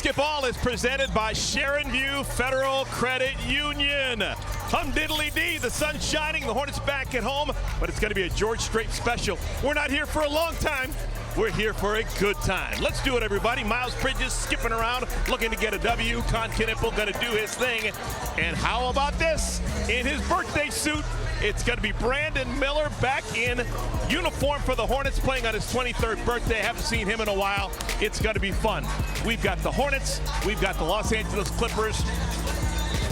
Basketball is presented by Sharon View Federal Credit Union. Hum diddly dee, the sun's shining, the Hornets back at home, but it's going to be a George Strait special. We're not here for a long time. We're here for a good time. Let's do it, everybody. Miles Bridges skipping around, looking to get a W. Con Knipple going to do his thing. And how about this? In his birthday suit, it's going to be Brandon Miller back in uniform for the Hornets, playing on his 23rd birthday. Haven't seen him in a while. It's going to be fun. We've got the Hornets. We've got the Los Angeles Clippers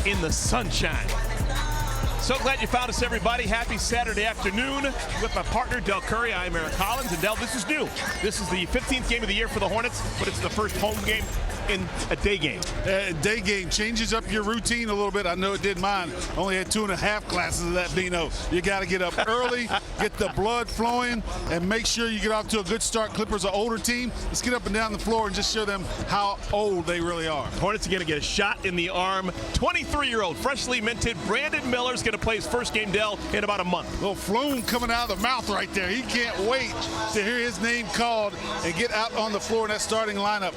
in the sunshine. So glad you found us, everybody. Happy Saturday afternoon with my partner, Del Curry. I'm Eric Collins, and Del, this is new. This is the 15th game of the year for the Hornets, but it's the first home game in a day game. Day game changes up your routine a little bit. I know it did mine. Only had 2.5 classes of that, Bino. You got to get up early, get the blood flowing, and make sure you get off to a good start. Clippers are an older team. Let's get up and down the floor and just show them how old they really are. Hornets are going to get a shot in the arm. 23-year-old, freshly minted Brandon Miller's going to play his first game, Del, in about a month. Little flown coming out of the mouth right there. He can't wait to hear his name called and get out on the floor in that starting lineup.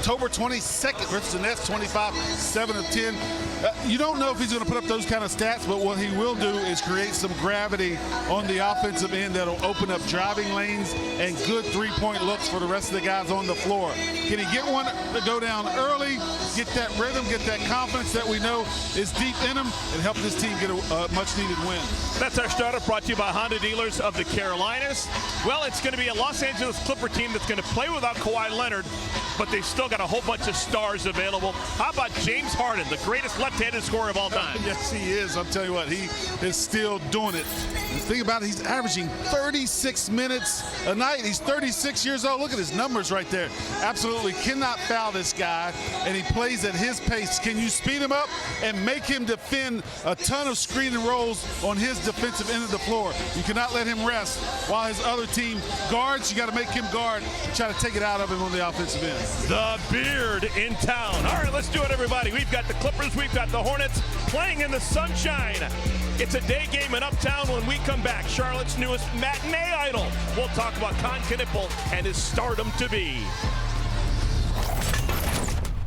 October 22nd versus the Nets, 25, 7 of 10. You don't know if he's going to put up those kind of stats, but what he will do is create some gravity on the offensive end that'll open up driving lanes and good three-point looks for the rest of the guys on the floor. Can he get one to go down early, get that rhythm, get that confidence that we know is deep in him, and help this team get a much-needed win? That's our startup, brought to you by Honda Dealers of the Carolinas. Well, it's going to be a Los Angeles Clipper team that's going to play without Kawhi Leonard, but they've still got a whole bunch of stars available. How about James Harden, the greatest left-handed scorer of all time? Yes, he is. I'll tell you what, he is still doing it. The thing about it, he's averaging 36 minutes a night. He's 36 years old. Look at his numbers right there. Absolutely cannot foul this guy, and he plays at his pace. Can you speed him up and make him defend a ton of screen and rolls on his defensive end of the floor? You cannot let him rest while his other team guards. You got to make him guard and try to take it out of him on the offensive end. The Beard in town. All right, let's do it, everybody. We've got the Clippers, we've got the Hornets playing in the sunshine. It's a day game in Uptown. When we come back, Charlotte's newest matinee idol. We'll talk about Con Knipple and his stardom to be.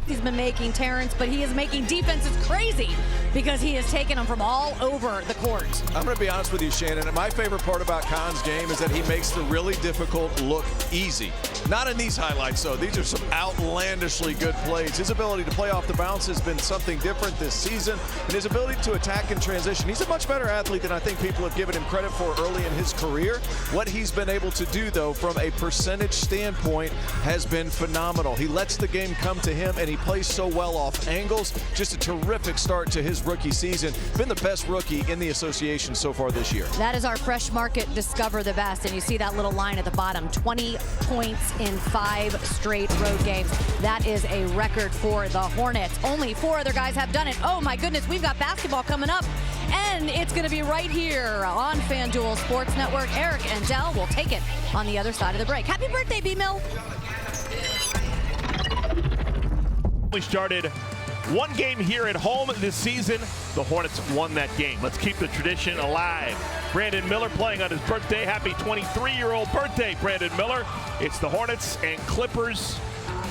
He's been making Terrence, but he is making defenses crazy because he has taken them from all over the court. I'm going to be honest with you, Shannon. My favorite part about Con's game is that he makes the really difficult look easy. Not in these highlights, though. These are some outlandishly good plays. His ability to play off the bounce has been something different this season, and his ability to attack in transition. He's a much better athlete than I think people have given him credit for early in his career. What he's been able to do, though, from a percentage standpoint, has been phenomenal. He lets the game come to him, and he plays so well off angles. Just a terrific start to his rookie season. Been the best rookie in the association so far this year. That is our Fresh Market Discover the Best, and you see that little line at the bottom, 20 points in 5 straight road games. That is a record for the Hornets. Only 4 other guys have done it. Oh my goodness, we've got basketball coming up, and it's going to be right here on FanDuel Sports Network. Eric and Del will take it on the other side of the break. Happy birthday, B-Mill. We started one game here at home this season. The Hornets won that game. Let's keep the tradition alive. Brandon Miller playing on his birthday. Happy 23-year-old birthday, Brandon Miller. It's the Hornets and Clippers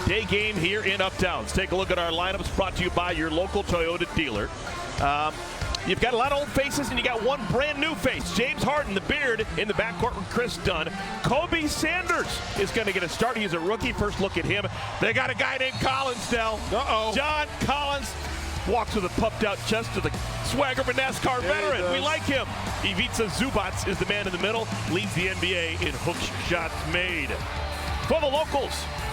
day game here in Uptown. Let's take a look at our lineups, brought to you by your local Toyota dealer. You've got a lot of old faces, and you got one brand new face. James Harden, the Beard, in the backcourt with Chris Dunn. Kobe Sanders is going to get a start. He's a rookie. First look at him. They got a guy named Collins, Del. John Collins walks with a puffed-out chest to the swagger of a NASCAR veteran. We like him. Ivica Zubac is the man in the middle. Leads the NBA in hook shots made. For the locals,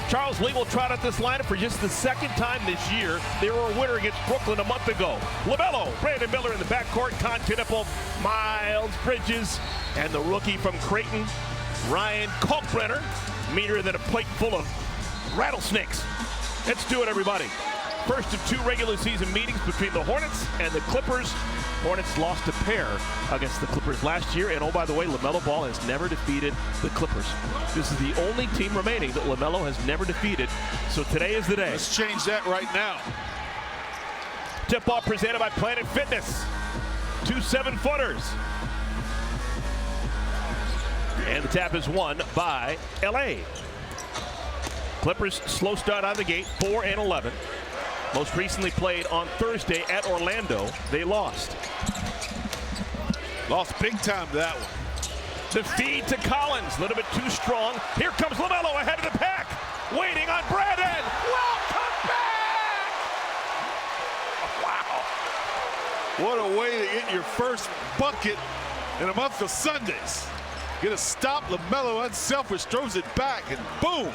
Charles Lee will trot out this lineup for just the second time this year. They were a winner against Brooklyn a month ago. LaMelo, Brandon Miller in the backcourt, Con Knipple, Miles Bridges, and the rookie from Creighton, Ryan Kalkbrenner, meaner than a plate full of rattlesnakes. Let's do it, everybody. First of 2 regular season meetings between the Hornets and the Clippers. Hornets lost a pair against the Clippers last year, and oh, by the way, LaMelo Ball has never defeated the Clippers. This is the only team remaining that LaMelo has never defeated, so today is the day. Let's change that right now. Tip-off presented by Planet Fitness. 2 7-footers. And the tap is won by LA. Clippers slow start out of the gate, 4-11. Most recently played on Thursday at Orlando. They lost. Lost big time to that one. The feed to Collins, a little bit too strong. Here comes LaMelo ahead of the pack. Waiting on Brandon. Welcome back! Wow. What a way to get your first bucket in a month of Sundays. Get a stop, LaMelo unselfish, throws it back, and boom.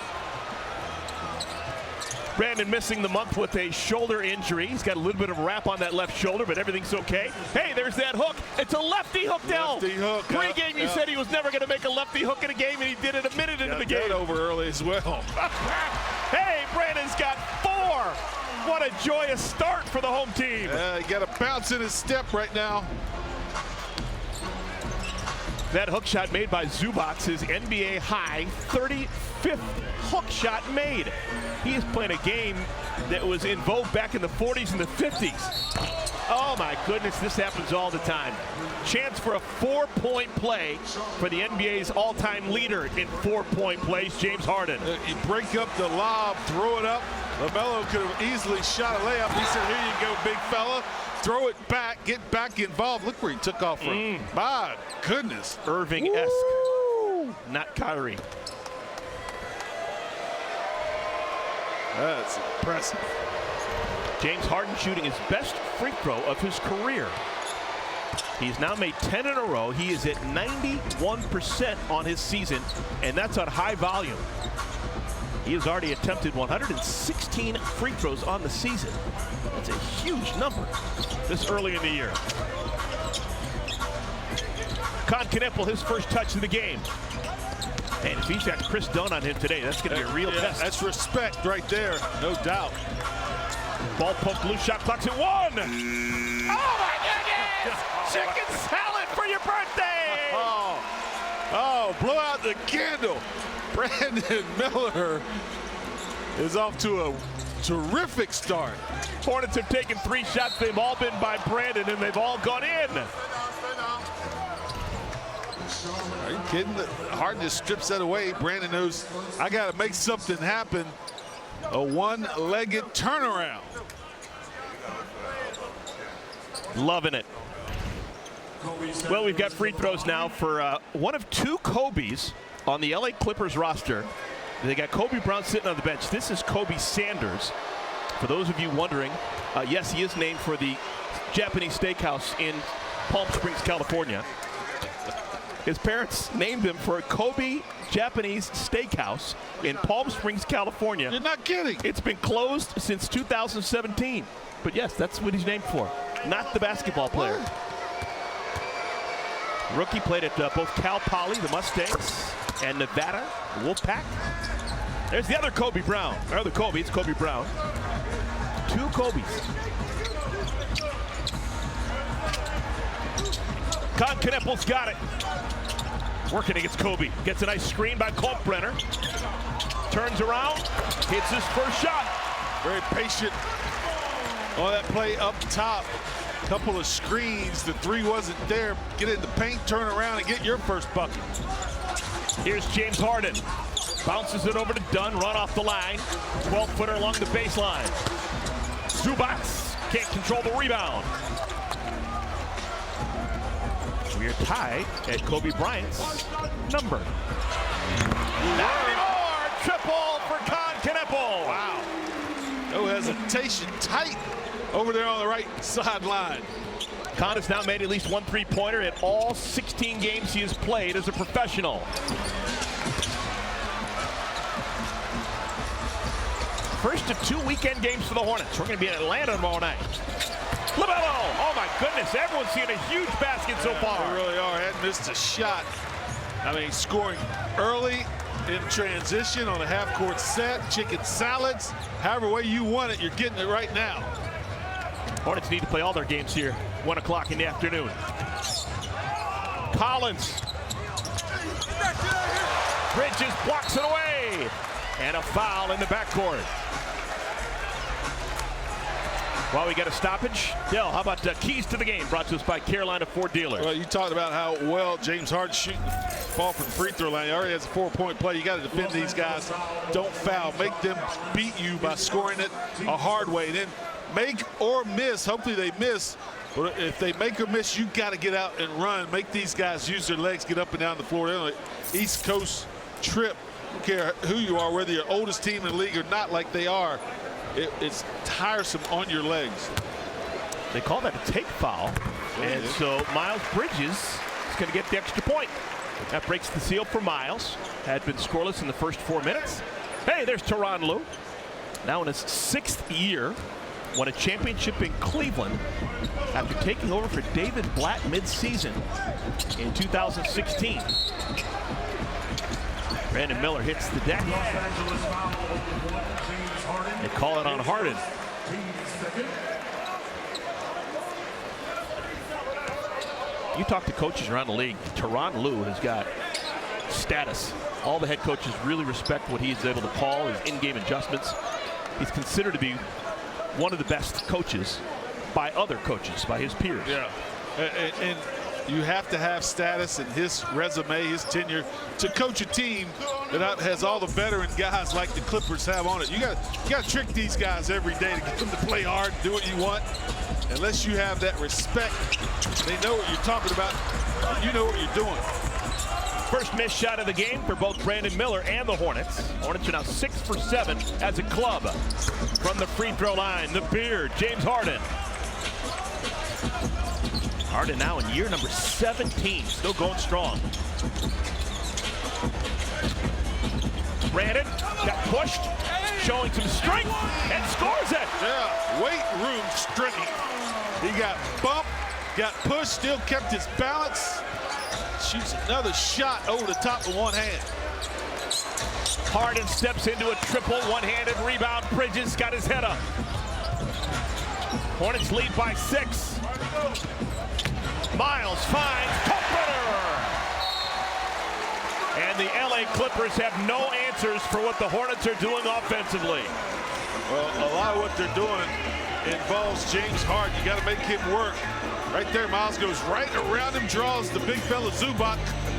Brandon missing the month with a shoulder injury. He's got a little bit of wrap on that left shoulder, but everything's okay. Hey, there's that hook. It's a lefty hook, Dell. Lefty hook. Pre-game, you said he was never going to make a lefty hook in a game, and he did it a minute into the game. Over early as well. Hey, Brandon's got 4. What a joyous start for the home team. He got a bounce in his step right now. That hook shot made by Zubac, his NBA high 35th hook shot made. He is playing a game that was in vogue back in the 40s and the 50s. Oh my goodness, this happens all the time. Chance for a 4-point play for the NBA's all-time leader in 4-point plays, James Harden. You break up the lob, throw it up. LaMelo could have easily shot a layup. He said, here you go, big fella. Throw it back, get back involved. Look where he took off from. My goodness. Irving-esque, not Kyrie. That's impressive. James Harden shooting his best free throw of his career. He's now made 10 in a row. He is at 91% on his season, and that's on high volume. He has already attempted 116 free throws on the season. That's a huge number this early in the year. Kneppel, his first touch of the game. And if he's got Chris Dunn on him today, that's going to be a real test. That's respect right there, no doubt. Ball poked loose, shot clock's at 1. Oh my goodness! Chicken salad for your birthday! Oh, blow out the candle. Brandon Miller is off to a terrific start. Hornets have taken 3 shots. They've all been by Brandon, and they've all gone in. Are you kidding? Harden just strips that away. Brandon knows, I got to make something happen. A one-legged turnaround. Loving it. Well, we've got free throws now for one of 2 Kobes on the LA Clippers roster. They got Kobe Brown sitting on the bench. This is Kobe Sanders. For those of you wondering, yes, he is named for the Japanese steakhouse in Palm Springs, California. His parents named him for Kobe Japanese Steakhouse in Palm Springs, California. You're not kidding. It's been closed since 2017. But yes, that's what he's named for, not the basketball player. Rookie played at both Cal Poly, the Mustangs, and Nevada, the Wolfpack. There's the other Kobe Brown. Or the Kobe, it's Kobe Brown. 2 Kobes. Kneppel's got it. Working against Kobe. Gets a nice screen by Kalkbrenner. Turns around, hits his first shot. Very patient on that play up top. Couple of screens. The 3 wasn't there. Get in the paint, turn around, and get your first bucket. Here's James Harden. Bounces it over to Dunn, run off the line. 12-footer along the baseline. Zubac can't control the rebound. We are tied at Kobe Bryant's number. Not anymore! Triple for Kneppel. Wow. No hesitation. Tight over there on the right sideline. Kahn has now made at least 1 3-pointer in all 16 games he has played as a professional. First of 2 weekend games for the Hornets. We're going to be in Atlanta tomorrow night. LaMelo! Oh my goodness, everyone's seeing a huge basket so far. They really are. Hadn't missed a shot. I mean, scoring early in transition on a half-court set, chicken salads. However way you want it, you're getting it right now. Hornets need to play all their games here, 1 o'clock in the afternoon. Collins. Bridges blocks it away. And a foul in the backcourt. Well, we got a stoppage. Dell, how about keys to the game brought to us by Carolina Ford Dealers? Well, you talked about how well James Harden's shooting ball from the free throw line. He already has a 4-point play. You got to defend these guys. Don't foul. Make them beat you by scoring it a hard way. Then make or miss. Hopefully they miss. But if they make or miss, you got to get out and run. Make these guys use their legs, get up and down the floor. They're on an East Coast trip. I don't care who you are, whether you're oldest team in the league or not, like they are. It's tiresome on your legs. They call that a take foul. And so Miles Bridges is going to get the extra point. That breaks the seal for Miles. Had been scoreless in the first 4 minutes. Hey, there's Tyronn Lue. Now in his 6th year. Won a championship in Cleveland after taking over for David Blatt mid-season in 2016. Brandon Miller hits the deck. They call it on Harden. You talk to coaches around the league, Tyronn Lue has got status. All the head coaches really respect what he is able to call, his in-game adjustments. He's considered to be one of the best coaches by other coaches, by his peers. Yeah, and you have to have status in his resume, his tenure, to coach a team that has all the veteran guys like the Clippers have on it. You got to trick these guys every day to get them to play hard and do what you want. Unless you have that respect, they know what you're talking about, and you know what you're doing. First missed shot of the game for both Brandon Miller and the Hornets. Hornets are now 6 for 7 as a club. From the free throw line, the beard, James Harden. Harden now in year number 17, still going strong. Brandon got pushed, showing some strength, and scores it. Yeah, weight room strength. He got bumped, got pushed, still kept his balance. Shoots another shot over the top with one hand. Harden steps into a triple, one-handed rebound. Bridges got his head up. Hornets lead by 6. Miles finds Kalkbrenner. And the LA Clippers have no answers for what the Hornets are doing offensively. Well, a lot of what they're doing involves James Harden. You got to make him work. Right there, Miles goes right around him, draws the big fella Zubac.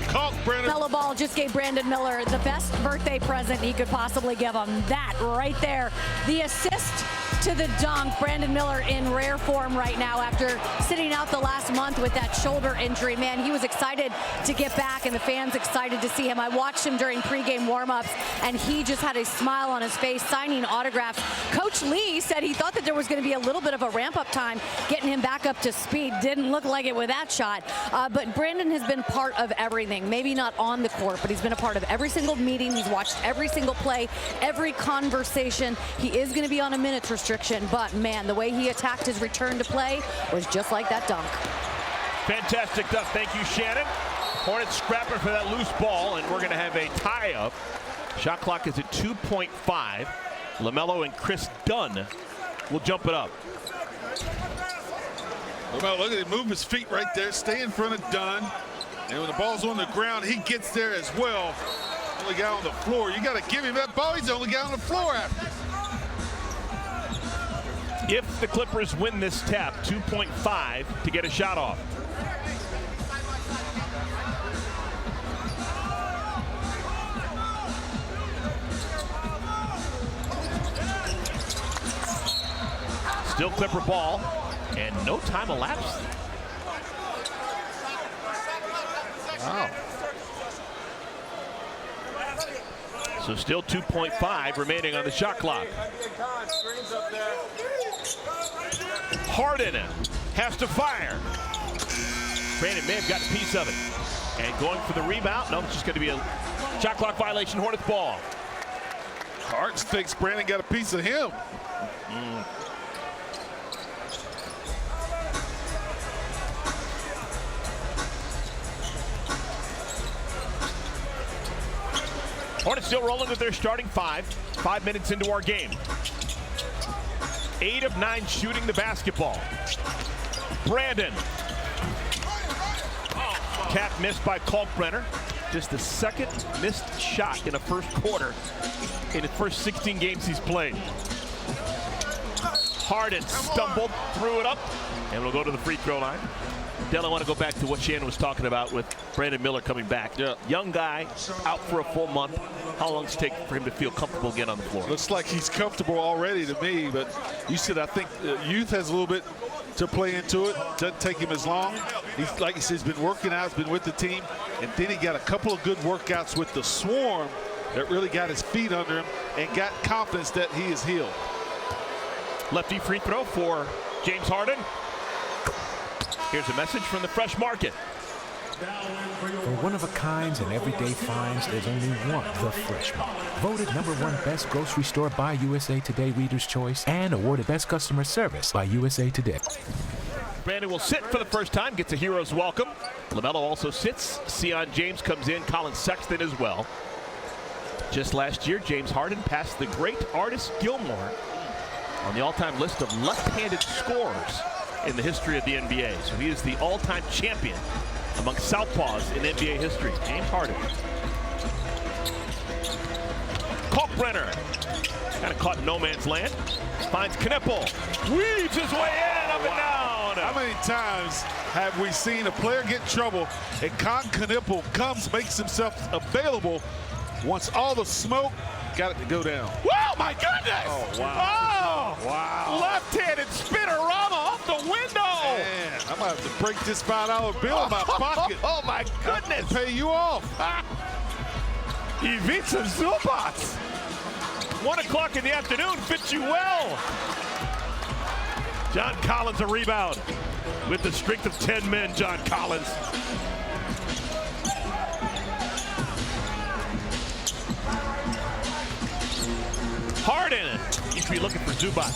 Kalkbrenner. Melo Ball just gave Brandon Miller the best birthday present he could possibly give him. That right there. The assist to the dunk. Brandon Miller in rare form right now after sitting out the last month with that shoulder injury. Man, he was excited to get back, and the fans excited to see him. I watched him during pregame warmups, and he just had a smile on his face, signing autographs. Coach Lee said he thought that there was going to be a little bit of a ramp-up time getting him back up to speed. Didn't look like it with that shot. But Brandon has been part of everything. Maybe not on the court, but he's been a part of every single meeting. He's watched every single play, every conversation. He is going to be on a minutes restriction, but man, the way he attacked his return to play was just like that dunk. Fantastic stuff. Thank you, Shannon. Hornets scrapping for that loose ball, and we're going to have a tie-up. Shot clock is at 2.5. LaMelo and Chris Dunn will jump it up. Well, look at him move his feet right there, stay in front of Dunn. And when the ball's on the ground, he gets there as well. Only guy on the floor. You got to give him that ball. He's the only guy on the floor after. If the Clippers win this tap, 2.5 to get a shot off. Still Clipper ball, and no time elapsed. Wow. So still 2.5 remaining on the shot clock. Harden has to fire. Brandon may have got a piece of it. And going for the rebound. No, it's just going to be a shot clock violation. Hornets ball. Harden thinks Brandon got a piece of him. Hornets still rolling with their starting 5. 5 minutes into our game. 8 of 9 shooting the basketball. Brandon. Cap missed by Kalkbrenner. Just the second missed shot in a first quarter in the first 16 games he's played. Harden stumbled, threw it up, and we'll go to the free throw line. Dell, I want to go back to what Shannon was talking about with Brandon Miller coming back. Yeah. Young guy, out for a full month. How long does it take for him to feel comfortable again on the floor? Looks like he's comfortable already to me, but you said I think youth has a little bit to play into it. Doesn't take him as long. He's, like he said, he's been working out, he's been with the team, and then he got a couple of good workouts with the Swarm that really got his feet under him and got confidence that he is healed. Lefty free throw for James Harden. Here's a message from the Fresh Market. For one-of-a-kinds and everyday finds, there's only one, The Fresh Market. Voted #1 best grocery store by USA Today Reader's Choice and awarded best customer service by USA Today. Brandon will sit for the first time, gets a hero's welcome. LaMelo also sits. Sion James comes in, Colin Sexton as well. Just last year, James Harden passed the great Artis Gilmore on the all-time list of left-handed scorers in the history of the NBA. So he is the all-time champion among southpaws in NBA history. James Harden. Kalkbrenner kind of caught in no man's land. Finds Knippel. Weaves his way in, up and down. How many times have we seen a player get in trouble and Knippel comes, makes himself available once all the smoke got it to go down? Whoa, my goodness! Oh, wow. Oh, Wow. Left-handed spinnerama off the window. Man, I'm going to have to break this $5 bill in my pocket. Oh, my goodness. Pay you off. Ivica Zubac. 1 o'clock in the afternoon fits you well. John Collins a rebound with the strength of 10 men. John Collins. Harden. You should be looking for Zubac.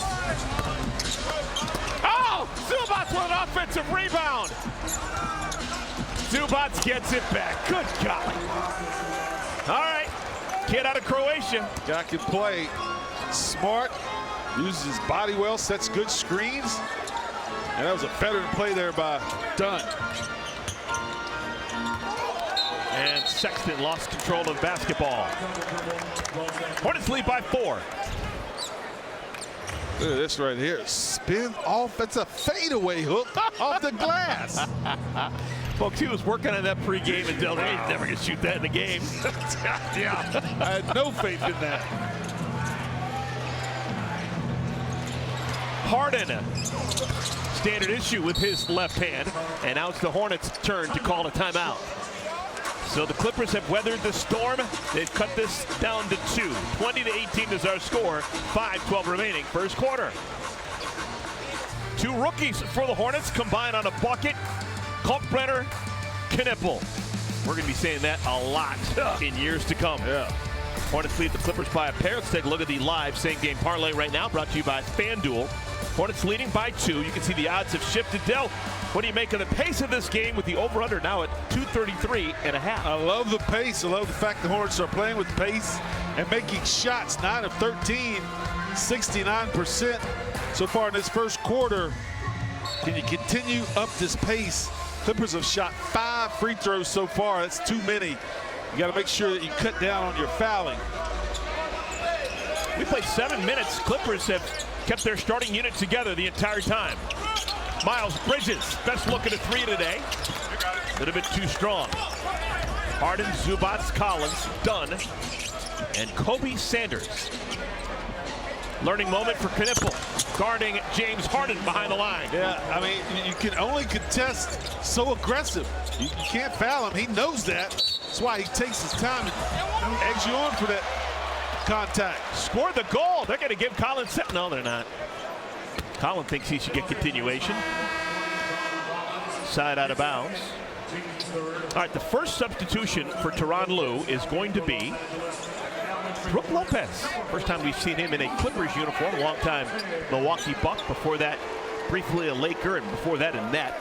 Oh! Zubac with an offensive rebound. Zubac gets it back. Good golly. All right. Kid out of Croatia. Guy can play smart, uses his body well, sets good screens. And that was a veteran play there by Dunn. And Sexton lost control of basketball. Hornets lead by 4. Look at this right here. Spin off. It's a fadeaway hook off the glass. Folks, he was working on that pregame and Del Rey's never going to shoot that in the game. Yeah, I had no faith in that. Harden, standard issue with his left hand. And now it's the Hornets' turn to call a timeout. So the Clippers have weathered the storm. They've cut this down to 2. 20-18 is our score. 5:12 remaining, first quarter. 2 rookies for the Hornets combined on a bucket. Kalkbrenner, Knippel. We're going to be saying that a lot in years to come. Yeah. Hornets lead the Clippers by a pair. Let's take a look at the live same-game parlay right now, brought to you by FanDuel. Hornets leading by 2. You can see the odds have shifted. Del, what do you make of the pace of this game with the over-under now at 233.5? I love the pace. I love the fact the Hornets are playing with pace and making shots. 9 of 13, 69% so far in this first quarter. Can you continue up this pace? Clippers have shot 5 free throws so far. That's too many. You got to make sure that you cut down on your fouling. We played 7 minutes. Clippers have kept their starting unit together the entire time. Miles Bridges, best look at a 3 today. A little bit too strong. Harden, Zubac, Collins, Dunn, and Kobe Sanders. Learning moment for Knippel, guarding James Harden behind the line. Yeah, I mean, you can only contest so aggressive. You can't foul him. He knows that. That's why he takes his time and eggs you on for that contact. Scored the goal. They're going to give Collins set. No, they're not. Collins thinks he should get continuation. Side out of bounds. All right, the first substitution for Tyronn Lue is going to be Brook Lopez. First time we've seen him in a Clippers uniform. Long time Milwaukee Buck. Before that, briefly a Laker, and before that a Net.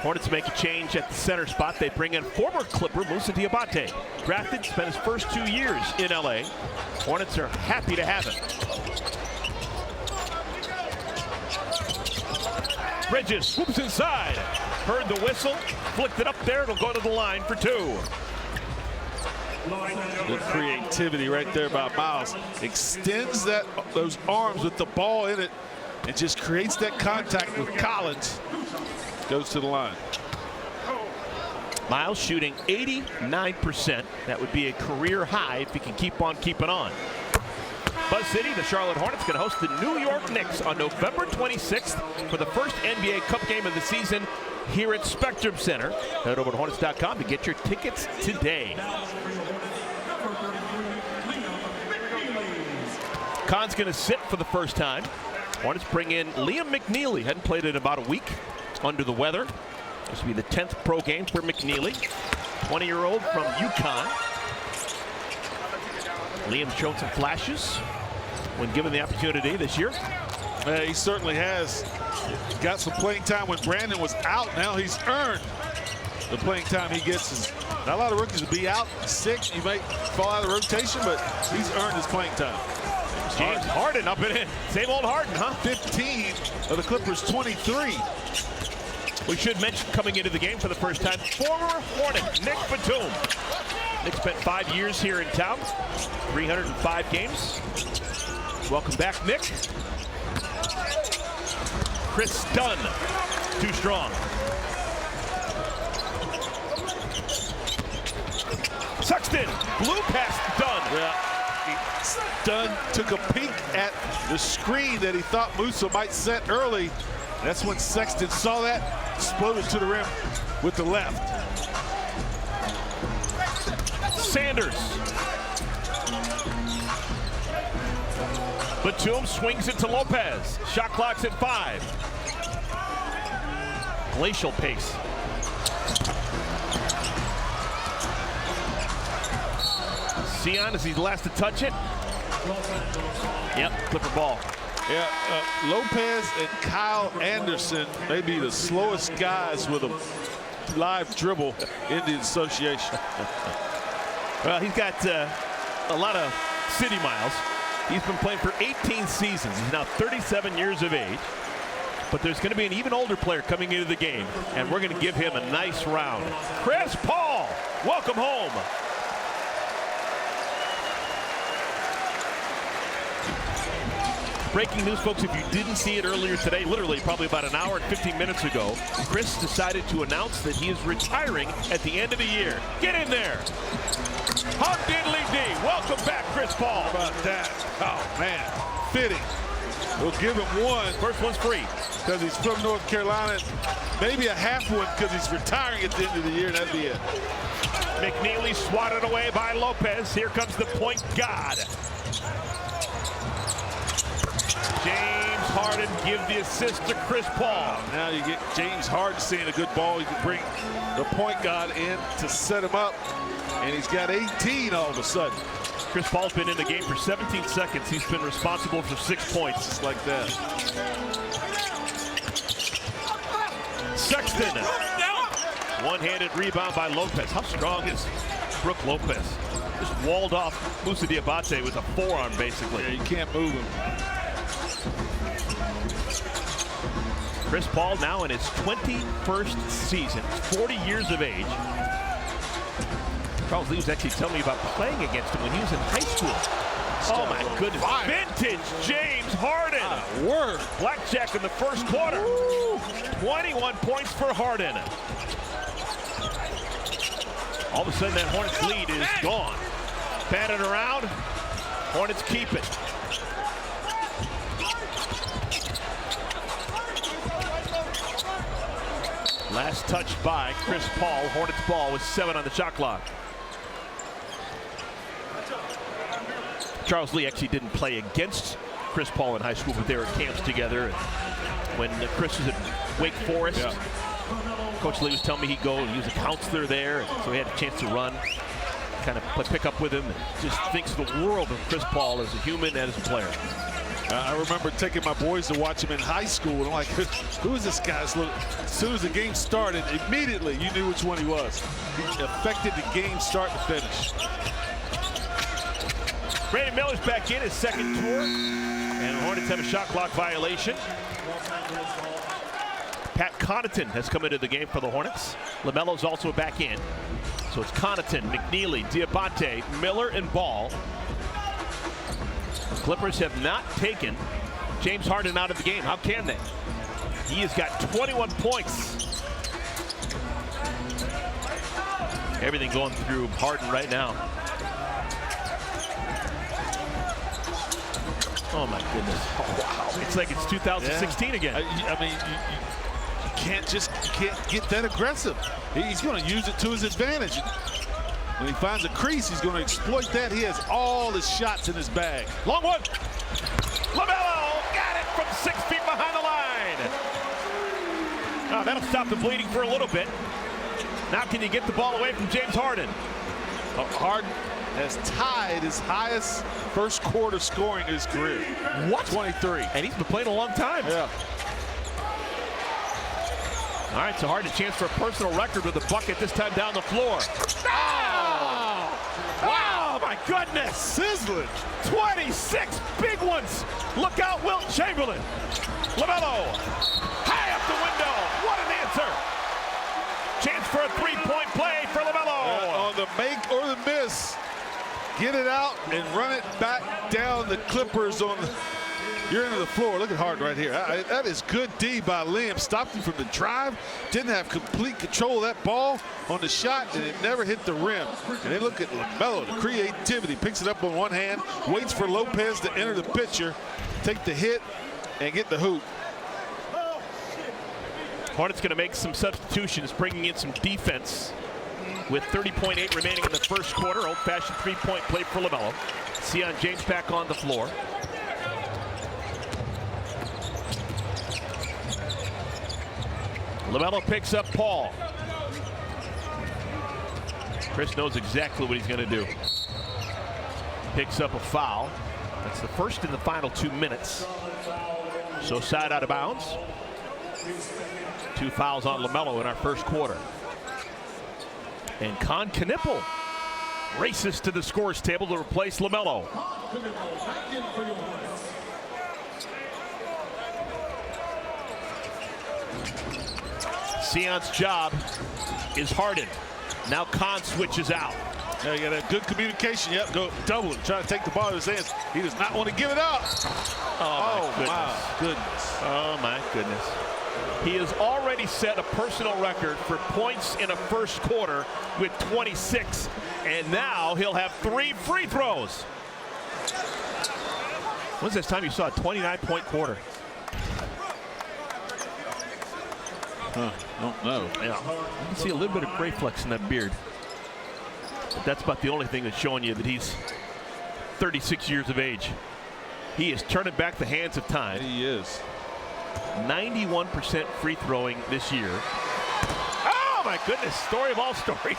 Hornets make a change at the center spot. They bring in former Clipper Moussa Diabate. Drafted, spent his first 2 years in LA. Hornets are happy to have him. Bridges swoops inside. Heard the whistle, flicked it up there. It'll go to the line for 2. Good creativity right there by Miles. Extends those arms with the ball in it and just creates that contact with Collins. goes to the line. Miles shooting 89%. That would be a career high if he can keep on keeping on. Buzz City, the Charlotte Hornets, going to host the New York Knicks on November 26th for the first NBA Cup game of the season here at Spectrum Center. Head over to Hornets.com to get your tickets today. Kahn's going to sit for the first time. Hornets bring in Liam McNeely. Hadn't played in about a week. Under the weather. This will be the 10th pro game for McNeely. 20-year-old from UConn. Liam's shown some flashes when given the opportunity this year. He certainly has. Got some playing time when Brandon was out. Now he's earned the playing time he gets. Not a lot of rookies will be out sick. You might fall out of the rotation, but he's earned his playing time. James Harden up and in. Same old Harden, huh? 15 of the Clippers' 23. We should mention coming into the game for the first time, former Hornet Nick Batum. Nick spent 5 years here in town, 305 games. Welcome back, Nick. Chris Dunn, too strong. Sexton, blue past Dunn. Yeah. Dunn took a peek at the screen that he thought Musa might set early. That's when Sexton saw that, exploded to the rim with the left. Sanders. Batum swings it to Lopez. Shot clock's at 5. Glacial pace. Sion, is he the last to touch it? Yep, Clipper ball. Yeah, Lopez and Kyle Anderson may be the slowest guys with a live dribble in the association. Well, he's got a lot of city miles. He's been playing for 18 seasons. He's now 37 years of age. But there's going to be an even older player coming into the game, and we're going to give him a nice round. Chris Paul, welcome home. Breaking news, folks, if you didn't see it earlier today, literally probably about an hour and 15 minutes ago, Chris decided to announce that he is retiring at the end of the year. Get in there. Hug diddly dee. Welcome back, Chris Paul. How about that? Oh, man. Fitting. We'll give him one. First one's free. Because he's from North Carolina. Maybe a half one because he's retiring at the end of the year, and that'd be it. McNeely swatted away by Lopez. Here comes the point guard. James Harden give the assist to Chris Paul. Now you get James Harden seeing a good ball. You can bring the point guard in to set him up. And he's got 18 all of a sudden. Chris Paul's been in the game for 17 seconds. He's been responsible for 6 points. Just like that. Sexton. One-handed rebound by Lopez. How strong is Brook Lopez? Just walled off Musa Diabate with a forearm, basically. Yeah, you can't move him. Chris Paul now in his 21st season, 40 years of age. Charles Lee was actually telling me about playing against him when he was in high school. Oh my goodness. Vintage James Harden. Word. Blackjack in the first quarter. 21 points for Harden. All of a sudden that Hornets lead is gone. Batted around. Hornets keep it. Last touch by Chris Paul. Hornets ball with 7 on the shot clock. Charles Lee actually didn't play against Chris Paul in high school, but they were at camps together. And when Chris was at Wake Forest, Coach Lee was telling me he'd go, and he was a counselor there, so he had a chance to run, kind of pick up with him, and just thinks the world of Chris Paul as a human and as a player. I remember taking my boys to watch him in high school, and I'm like, who is this guy? So as soon as the game started, immediately you knew which one he was. He affected the game start to finish. Brandon Miller's back in his second tour, and the Hornets have a shot clock violation. Pat Connaughton has come into the game for the Hornets. LaMelo's also back in. So it's Connaughton, McNeely, Diabate, Miller, and Ball. The Clippers have not taken James Harden out of the game. How can they? He has got 21 points Everything going through Harden right now. Oh my goodness. Oh, wow. It's like it's 2016 again. I mean, you can't get that aggressive. He's going to use it to his advantage. When he finds a crease, he's going to exploit that. He has all his shots in his bag. Long one. LaMelo got it from 6 feet behind the line. Oh, that'll stop the bleeding for a little bit. Now can you get the ball away from James Harden? Harden has tied his highest first quarter scoring in his career. What? 23. And he's been playing a long time. Yeah. All right, so Harden a chance for a personal record with a bucket, this time down the floor. Oh! Wow, my goodness. Sizzling. 26 big ones. Look out, Wilt Chamberlain. LaMelo, high up the window. What an answer. Chance for a three-point play for LaMelo. On the make or the miss. Get it out and run it back down the Clippers on the You're into the floor. Look at Harden right here. That is good D by Liam. Stopped him from the drive. Didn't have complete control of that ball on the shot, and it never hit the rim. And then look at LaMelo, the creativity. Picks it up on one hand, waits for Lopez to enter the picture, take the hit, and get the hoop. Hornets going to make some substitutions, bringing in some defense. With 30.8 remaining in the first quarter, old-fashioned three-point play for LaMelo. Sion James back on the floor. LaMelo picks up Paul. Chris knows exactly what he's going to do. Picks up a foul. That's the first in the final 2 minutes. So side out of bounds. 2 fouls on LaMelo in our first quarter. And Con Knippel races to the scores table to replace LaMelo. Sion's job is Harden. Now Con switches out. Now you got a good communication. Yep, go double it. Trying to take the ball in his hands. He does not want to give it up. Oh my goodness. Oh my goodness. He has already set a personal record for points in a first quarter with 26, and now he'll have 3 free throws. When's this time you saw a 29-point quarter? Don't know. Yeah, you can see a little bit of gray flecks in that beard. But that's about the only thing that's showing you that he's 36 years of age. He is turning back the hands of time. He is. 91% free throwing this year. Oh my goodness, story of all stories.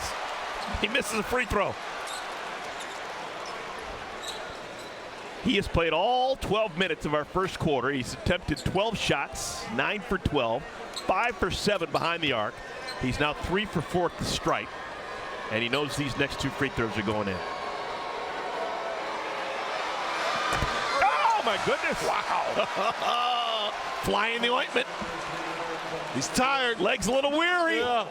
He misses a free throw. He has played all 12 minutes of our first quarter. He's attempted 12 shots, 9 for 12, 5 for 7 behind the arc. He's now 3 for 4 at the stripe. And he knows these next 2 free throws are going in. Oh my goodness. Wow. Fly in the ointment. He's tired. Legs a little weary. Yeah.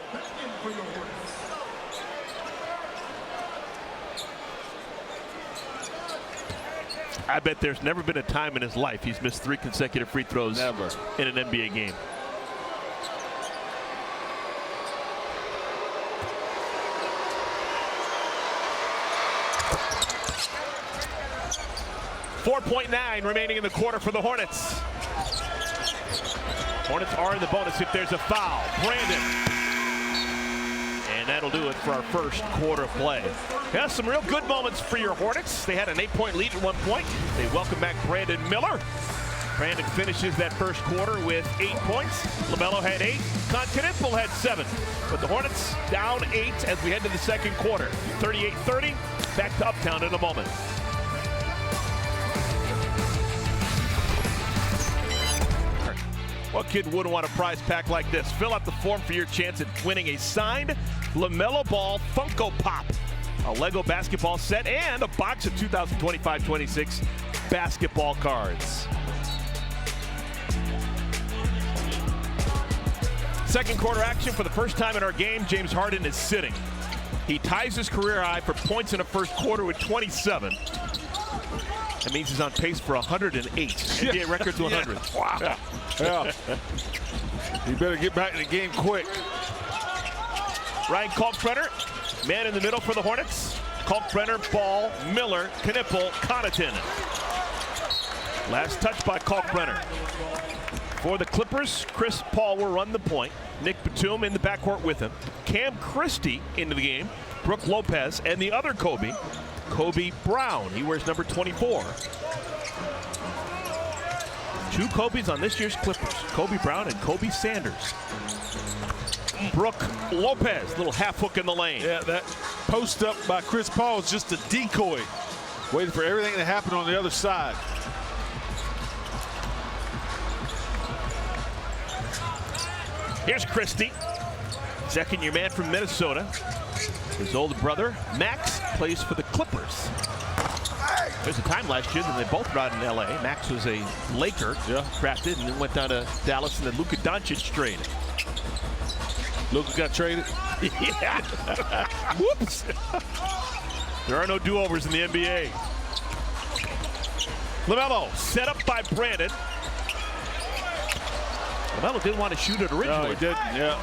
I bet there's never been a time in his life he's missed 3 consecutive free throws Never. in an NBA game. .9 remaining in the quarter for the Hornets. Hornets are in the bonus if there's a foul. Brandon. And that'll do it for our first quarter of play. Yeah, some real good moments for your Hornets. They had an 8-point lead at one point. They welcome back Brandon Miller. Brandon finishes that first quarter with 8 points. LaMelo had 8. Con Knippel had 7. But the Hornets down 8 as we head to the second quarter. 38-30. Back to Uptown in a moment. What kid wouldn't want a prize pack like this? Fill out the form for your chance at winning a signed LaMelo Ball Funko Pop, a Lego basketball set, and a box of 2025-26 basketball cards. Second quarter action. For the first time in our game, James Harden is sitting. He ties his career high for points in a first quarter with 27. That means he's on pace for 108. NBA records 100. Yeah. Wow. Yeah. You better get back in the game quick. Ryan Kalkbrenner Man in the middle for the Hornets. Kalkbrenner, Ball, Miller, Knippel, Connaughton. Last touch by Kalkbrenner. For the Clippers, Chris Paul will run the point. Nick Batum in the backcourt with him. Cam Christie into the game. Brooke Lopez, and the other Kobe, Kobe Brown. He wears number 24. 2 Kobe's on this year's Clippers. Kobe Brown and Kobe Sanders. Brooke Lopez, little half hook in the lane. Yeah, that post up by Chris Paul is just a decoy. Waiting for everything to happen on the other side. Here's Christie, second-year man from Minnesota. His older brother, Max, plays for the Clippers. There's a time last year that they both were out in L.A. Max was a Laker, drafted, and then went down to Dallas, and then Luka Doncic traded. Luka got traded? Yeah. Whoops. There are no do-overs in the NBA. LaMelo, set up by Brandon. LaMelo didn't want to shoot it originally. No, he didn't, yeah.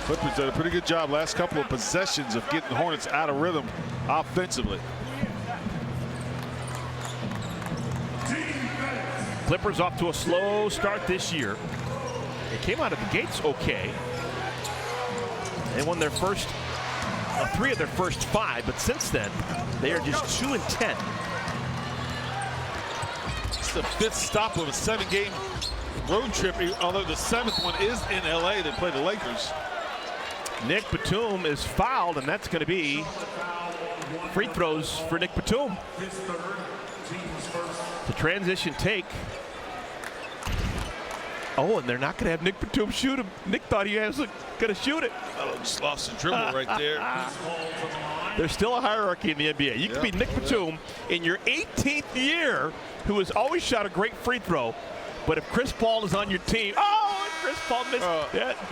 Clippers did a pretty good job last couple of possessions of getting the Hornets out of rhythm offensively. Clippers off to a slow start this year. They came out of the gates okay. They won their first 3 of their first 5, but since then they are just 2-10. It's the 5th stop of a 7-game road trip, although the 7th one is in LA. They play the Lakers. Nick Batum is fouled, and that's going to be free throws for Nick Batum. The transition take. Oh, and they're not going to have Nick Batum shoot him. Nick thought he was going to shoot it. Oh, just lost the dribble right there. There's still a hierarchy in the NBA. You can be Nick Batum in your 18th year, who has always shot a great free throw. But if Chris Paul is on your team, Chris Paul missed.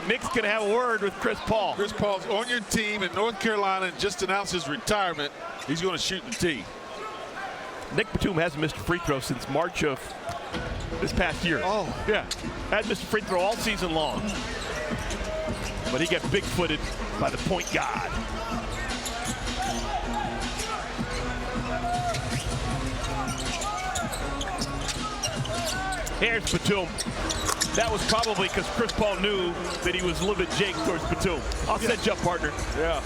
Nick's going to have a word with Chris Paul. Chris Paul's on your team in North Carolina and just announced his retirement. He's going to shoot the tee. Nick Batum hasn't missed a free throw since March of this past year. Oh. Yeah. Hadn't missed a free throw all season long. But he got big-footed by the point guard. Here's Batum. That was probably because Chris Paul knew that he was a little bit jake towards Batum. I'll set you up, partner. Yeah.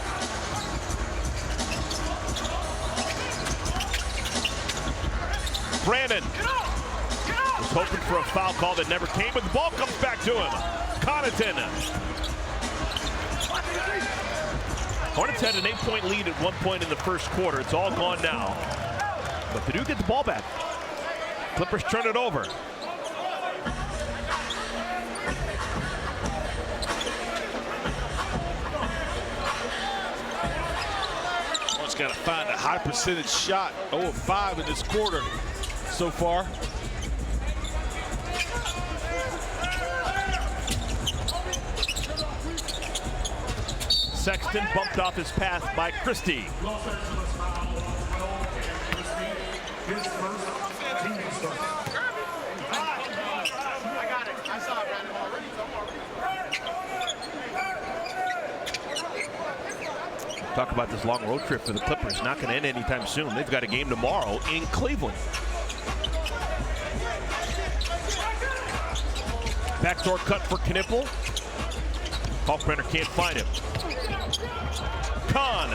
Brandon was hoping for a foul call that never came, but the ball comes back to him. Connaughton. Hornets had an 8-point lead at one point in the first quarter. It's all gone now. But they do get the ball back. Clippers turn it over. Got to find a high percentage shot. 0 of 5 in this quarter so far. Sexton bumped off his path by Christie. Talk about this long road trip for the Clippers. Not going to end anytime soon. They've got a game tomorrow in Cleveland. Backdoor cut for Knippel. Kalkbrenner can't find him. Kahn.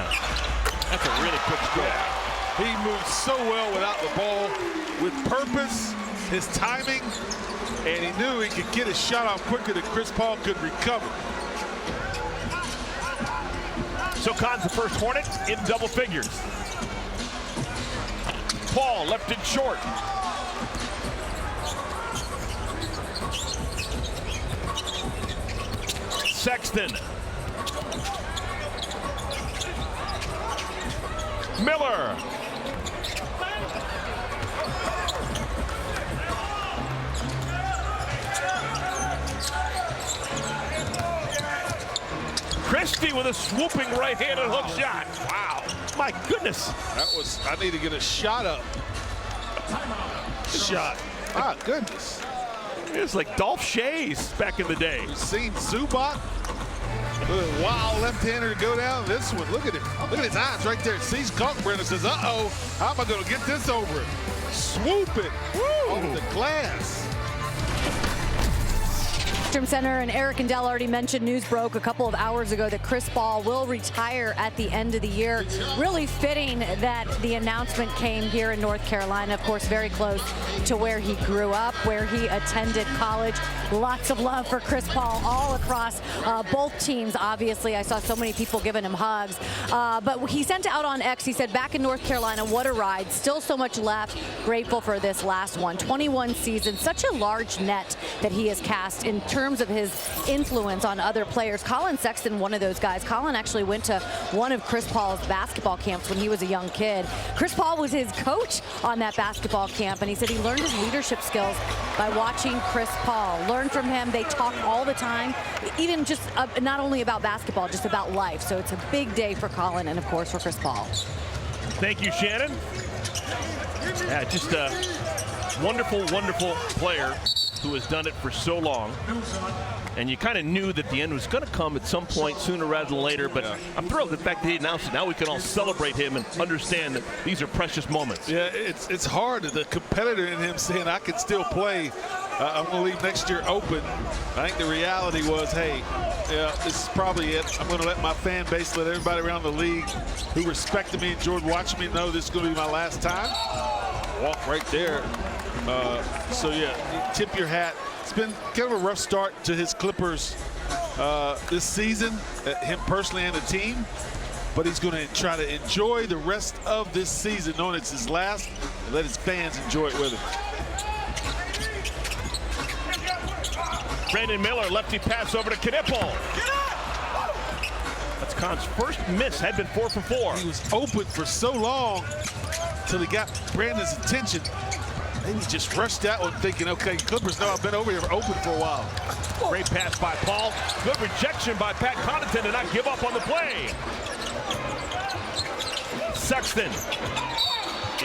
That's a really quick score. He moves so well without the ball, with purpose, his timing, and he knew he could get his shot off quicker than Chris Paul could recover. So Kahn's the first Hornet in double figures. Paul left it short. Sexton. Miller. Christie with a swooping right-handed hook shot. Wow. My goodness. That was, I need to get a shot up. Shot. Ah, goodness. It was like Dolph Shays back in the day. We've seen Zubac. Wild left-hander to go down. This one, look at it. Look at his eyes right there. Sees Kalkbrenner and says, uh-oh, how am I going to get this over? Swoop it off the glass. Center and Eric and Dell already mentioned, news broke a couple of hours ago that Chris Paul will retire at the end of the year. Really fitting that the announcement came here in North Carolina, of course, very close to where he grew up, where he attended college. Lots of love for Chris Paul all across both teams, obviously. I saw so many people giving him hugs. But he sent out on X, he said, back in North Carolina, what a ride. Still so much left. Grateful for this last one. 21 seasons, such a large net that he has cast in terms of his influence on other players. Colin Sexton, one of those guys. Colin actually went to one of Chris Paul's basketball camps when he was a young kid. Chris Paul was his coach on that basketball camp, and he said he learned his leadership skills by watching Chris Paul. Learn from him. They talk all the time, even just not only about basketball, just about life. So it's a big day for Colin and, of course, for Chris Paul. Thank you, Shannon. Yeah, just a wonderful, wonderful player who has done it for so long. And you kind of knew that the end was going to come at some point sooner rather than later, but I'm thrilled the fact that he announced it. Now we can all celebrate him and understand that these are precious moments. Yeah, it's hard. The competitor in him saying, I can still play. I'm going to leave next year open. I think the reality was, hey, yeah, this is probably it. I'm going to let my fan base, let everybody around the league who respected me, enjoyed watching me, know this is going to be my last time. Walk right there. So, yeah, tip your hat. It's been kind of a rough start to his Clippers this season, him personally and the team. But he's going to try to enjoy the rest of this season, knowing it's his last, and let his fans enjoy it with him. Brandon Miller, lefty pass over to Knipple. That's Kahn's first miss, had been 4 for 4. He was open for so long till he got Brandon's attention. Then he just rushed that one thinking, okay, Clippers know I've been over here open for a while. Great pass by Paul. Good rejection by Pat Connaughton to not give up on the play. Sexton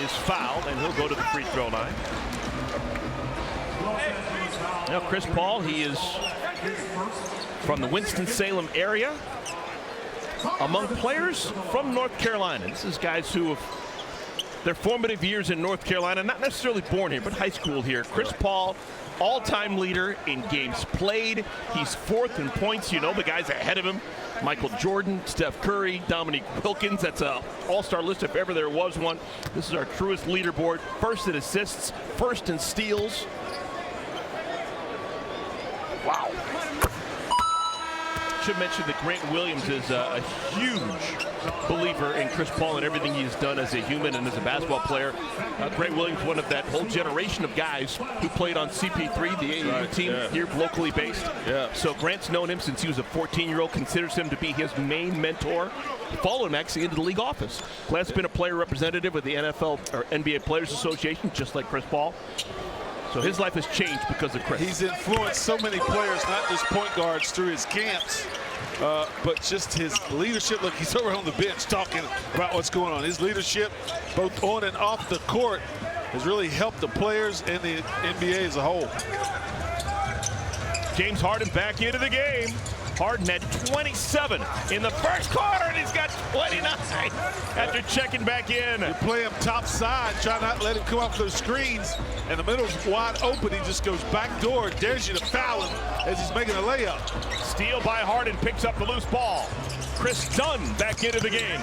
is fouled, and he'll go to the free throw line. Now Chris Paul, he is from the Winston-Salem area. Among players from North Carolina. This is guys who have their formative years in North Carolina, not necessarily born here, but high school here. Chris Paul, all-time leader in games played. He's 4th in points. You know the guys ahead of him. Michael Jordan, Steph Curry, Dominique Wilkins. That's an all-star list if ever there was one. This is our truest leaderboard. 1st in assists, 1st in steals. Wow. Should mention that Grant Williams is a huge believer in Chris Paul and everything he's done as a human and as a basketball player. Grant Williams, one of that whole generation of guys who played on CP3, the AAU team here, locally based. Yeah. So Grant's known him since he was a 14-year-old, considers him to be his main mentor. Followed him actually into the league office. Grant's been a player representative with the NFL or NBA Players Association, just like Chris Paul. So his life has changed because of Chris. He's influenced so many players, not just point guards, through his camps, but just his leadership. Look, he's over on the bench talking about what's going on. His leadership, both on and off the court, has really helped the players and the NBA as a whole. James Harden back into the game. Harden had 27 in the first quarter, and he's got 29 after checking back in. You play him top side, try not to let him come off those screens, and the middle's wide open. He just goes back door, dares you to foul him as he's making a layup. Steal by Harden, picks up the loose ball. Chris Dunn back into the game.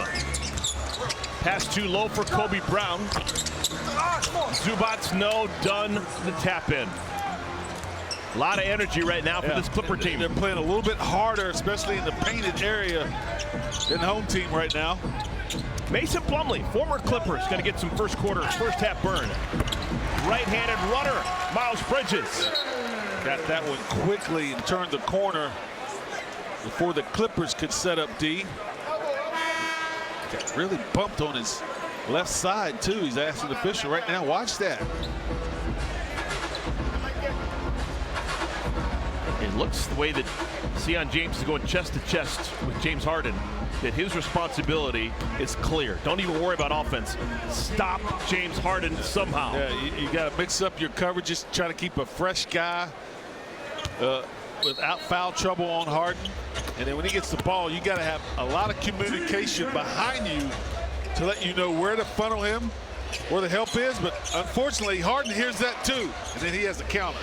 Pass too low for Kobe Brown. Zubats no, Dunn the tap in. A lot of energy right now for this Clipper team. They're playing a little bit harder, especially in the painted area than the home team right now. Mason Plumlee, former Clipper, is going to get some first half burn. Right-handed runner, Miles Bridges. Got that one quickly and turned the corner before the Clippers could set up D. Got really bumped on his left side, too. He's asking the official right now, watch that. It looks the way that Sion James is going chest to chest with James Harden, that his responsibility is clear. Don't even worry about offense. Stop James Harden somehow. Yeah, you got to mix up your coverages, try to keep a fresh guy without foul trouble on Harden. And then when he gets the ball, you got to have a lot of communication behind you to let you know where to funnel him, where the help is. But unfortunately, Harden hears that too. And then he has a counter.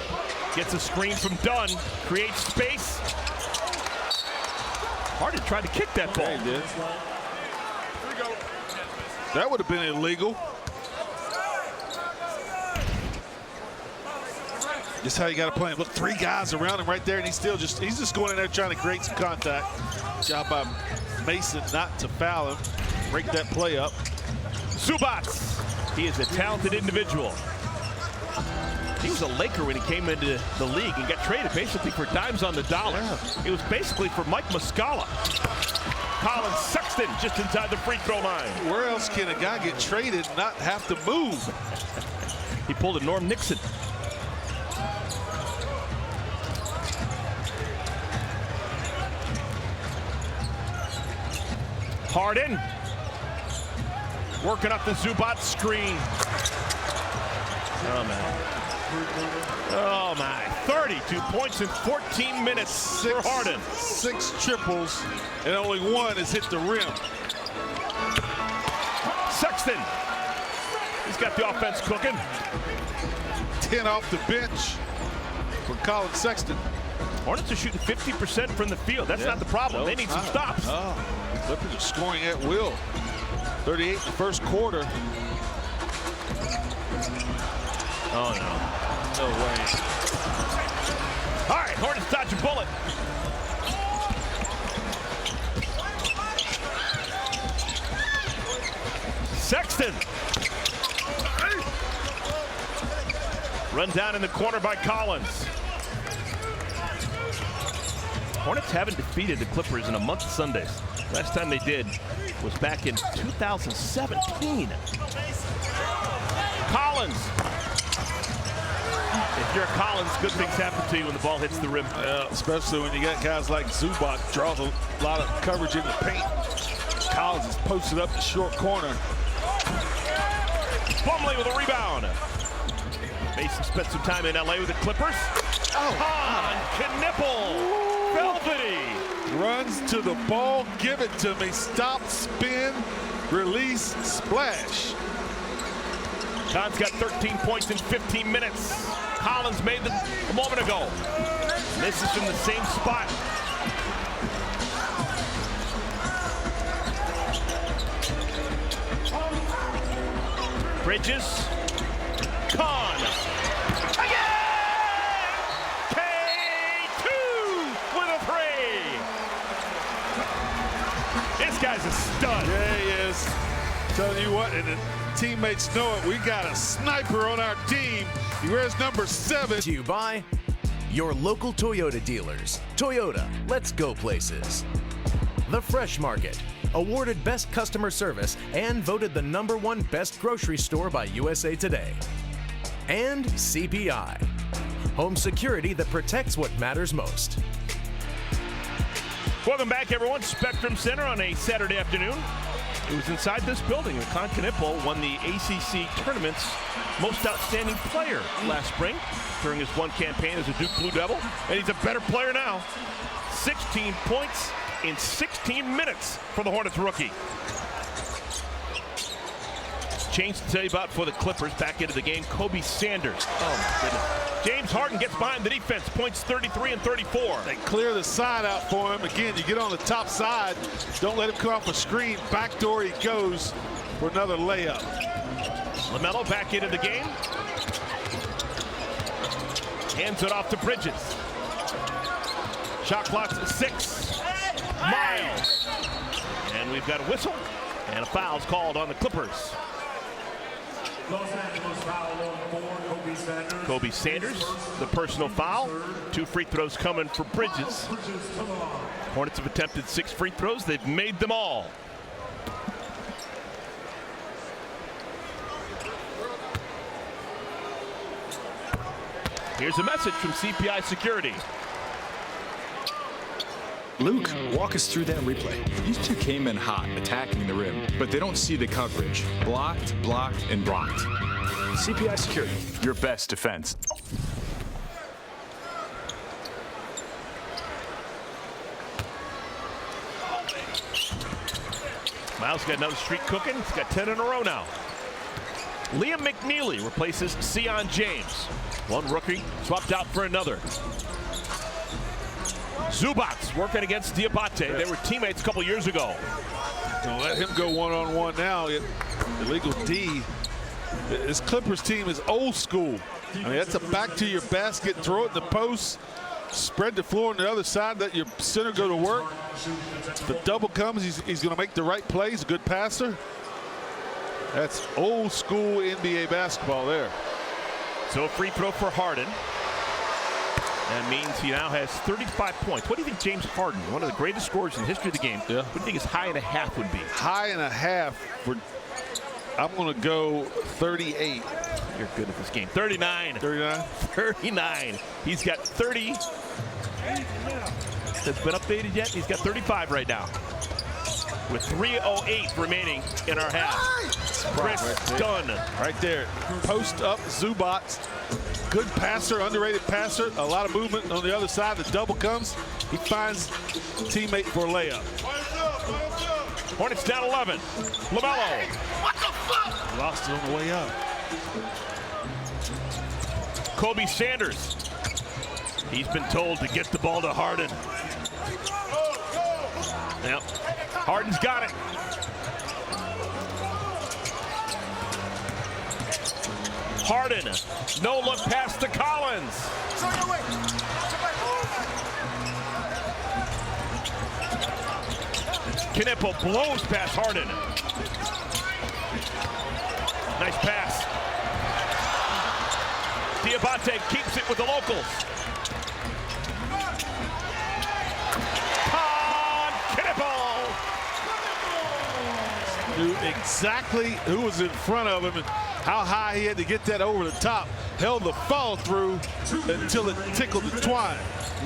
Gets a screen from Dunn, creates space. Harden tried to kick that ball. Yeah, he did. That would have been illegal. Just how you got to play him. Look, 3 guys around him right there, and he's just going in there trying to create some contact. Job by Mason not to foul him. Break that play up. Zubac, he is a talented individual. He was a Laker when he came into the league and got traded basically for dimes on the dollar. Yeah. It was basically for Mike Muscala. Colin Sexton just inside the free throw line. Where else can a guy get traded and not have to move? He pulled a Norm Nixon. Harden working up the Zubac screen. Oh, man. Oh, my. 32 points in 14 minutes for Harden. 6 triples, and only 1 has hit the rim. Sexton. He's got the offense cooking. 10 off the bench for Colin Sexton. Hornets are shooting 50% from the field. That's not the problem. No, they need some stops. Oh, Clippers are scoring at will. 38 in the first quarter. Oh, no. No way. All right, Hornets dodge a bullet. Sexton. Run down in the corner by Collins. Hornets haven't defeated the Clippers in a month of Sundays. Last time they did was back in 2017. Collins. If you're Collins, good things happen to you when the ball hits the rim. Especially when you got guys like Zubac, draws a lot of coverage in the paint. Collins is posted up the short corner. Plumlee with a rebound. Mason spent some time in LA with the Clippers. Oh, Knipple. Velvety. Runs to the ball, give it to me. Stop, spin, release, splash. Khan's got 13 points in 15 minutes. Collins made them a moment ago. This is from the same spot. Bridges. Khan. K2 with a 3. This guy's a stud. Yeah, he is. Telling you what, and the teammates know it. We got a sniper on our team. He wears number 7. To you by your local Toyota dealers. Toyota, let's go places. The Fresh Market, awarded Best Customer Service and voted the #1 Best Grocery Store by USA Today. And CPI, home security that protects what matters most. Welcome back, everyone. Spectrum Center on a Saturday afternoon. It was inside this building that Khan Knipple won the ACC tournament's most outstanding player last spring during his one campaign as a Duke Blue Devil, and he's a better player now. 16 points in 16 minutes for the Hornets rookie. Change to tell you about for the Clippers. Back into the game, Kobe Sanders. Oh, my goodness. James Harden gets behind the defense, points 33 and 34. They clear the side out for him. Again, you get on the top side. Don't let him come off a screen. Backdoor he goes for another layup. LaMelo back into the game. Hands it off to Bridges. Shot clock's at 6. Miles. And we've got a whistle. And a foul's called on the Clippers. Kobe Sanders, the personal foul. 2 free throws coming for Bridges. Hornets have attempted 6 free throws. They've made them all. Here's a message from CPI Security. Luke, walk us through that replay. These two came in hot, attacking the rim, but they don't see the coverage. Blocked, blocked, and blocked. CPI Security, your best defense. Miles got another streak cooking. He's got 10 in a row now. Liam McNeely replaces Sion James. One rookie swapped out for another. Zubats working against Diabate. They were teammates a couple years ago. Don't let him go one-on-one now. Illegal D. This Clippers team is old school. I mean, that's a back to your basket, throw it in the post, spread the floor on the other side, let your center go to work. If the double comes, he's going to make the right play. He's a good passer. That's old school NBA basketball there. So a free throw for Harden. That means he now has 35 points. What do you think James Harden, one of the greatest scorers in the history of the game, what do you think his high and a half would be? High and a half for, I'm going to go 38. You're good at this game. 39. 39? 39. He's got 30. That's been updated yet? He's got 35 right now. With 3:08 remaining in our half. Chris Dunn. Right there. Post up Zubats. Good passer, underrated passer. A lot of movement on the other side. The double comes. He finds a teammate for a layup. Hornets down 11. LaMelo. What the fuck? Lost it on the way up. Kobe Sanders. He's been told to get the ball to Harden. Yep. Harden's got it. Harden, no look pass to Collins. Knipple blows past Harden. Nice pass. Diabate keeps it with the locals. Knew exactly who was in front of him and how high he had to get that over the top. Held the follow through until it tickled the twine.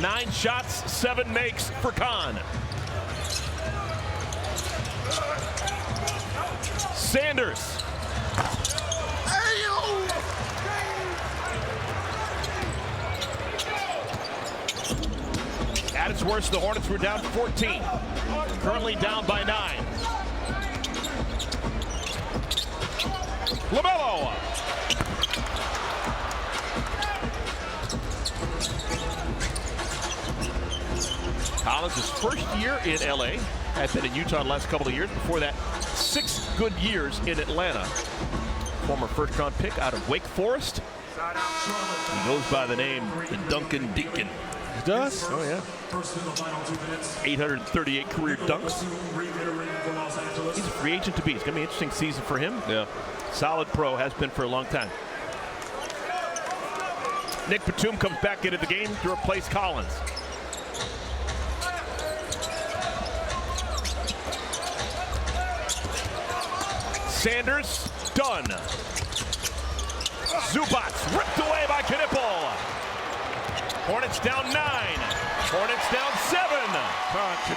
9 shots, 7 makes for Khan. Sanders. At its worst, the Hornets were down 14. Currently down by 9. LaMelo. Collins' first year in LA. Had been in Utah the last couple of years. Before that, 6 good years in Atlanta. Former first-round pick out of Wake Forest. He goes by the name Duncan Deacon. He does? Oh, yeah. 838 career dunks. He's a free agent to be. It's going to be an interesting season for him. Yeah. Solid pro, has been for a long time. Nick Batum comes back into the game to replace Collins. Sanders, done. Zubats ripped away by Knipple. Hornets down 9. Hornets down 7.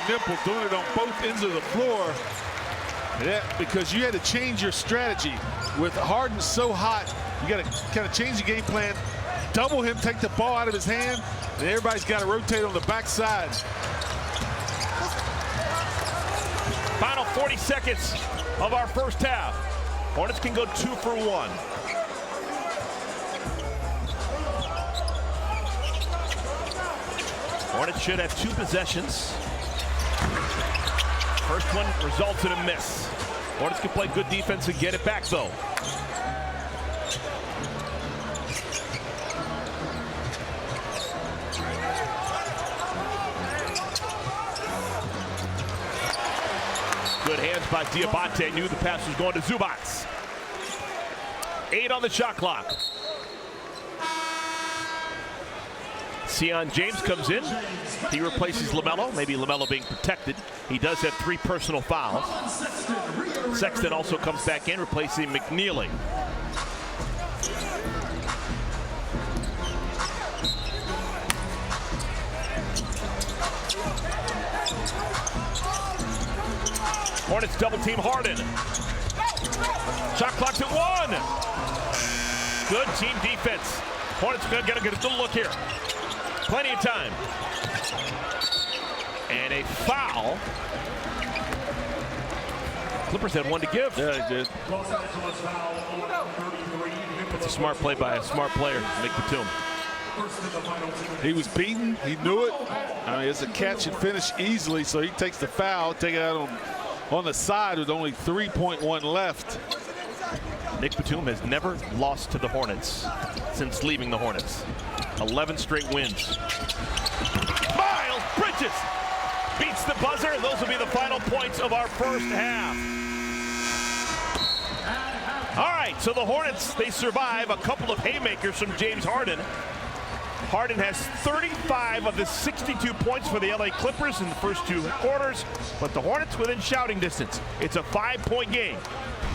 Knipple doing it on both ends of the floor. Yeah, because you had to change your strategy. With Harden so hot, you got to kind of change the game plan. Double him, take the ball out of his hand, and everybody's got to rotate on the backside. Final 40 seconds of our first half. Hornets can go 2 for 1. Hornets should have 2 possessions. First one results in a miss. Hornets can play good defense and get it back, though. Good hands by Diabate. Knew the pass was going to Zubats. 8 on the shot clock. Sion James comes in. He replaces LaMelo. Maybe LaMelo being protected. He does have 3 personal fouls. Sexton also comes back in, replacing McNeely. Hornets double team Harden. Shot clock's at 1. Good team defense. Hornets gonna get a good look here. Plenty of time. And a foul Clippers had one to give. Yeah, they did. It's a smart play by a smart player, Nick Batum. He was beaten. He knew it. I mean, it's a catch and finish easily, so he takes the foul, take it out on the side with only 3.1 left. Nick Batum has never lost to the Hornets since leaving the Hornets. 11 straight wins. Miles Bridges beats the buzzer. Those will be the final points of our first half. All right, so the Hornets, they survive a couple of haymakers from James Harden. Harden has 35 of the 62 points for the LA Clippers in the first two quarters, but the Hornets within shouting distance. It's a 5-point game.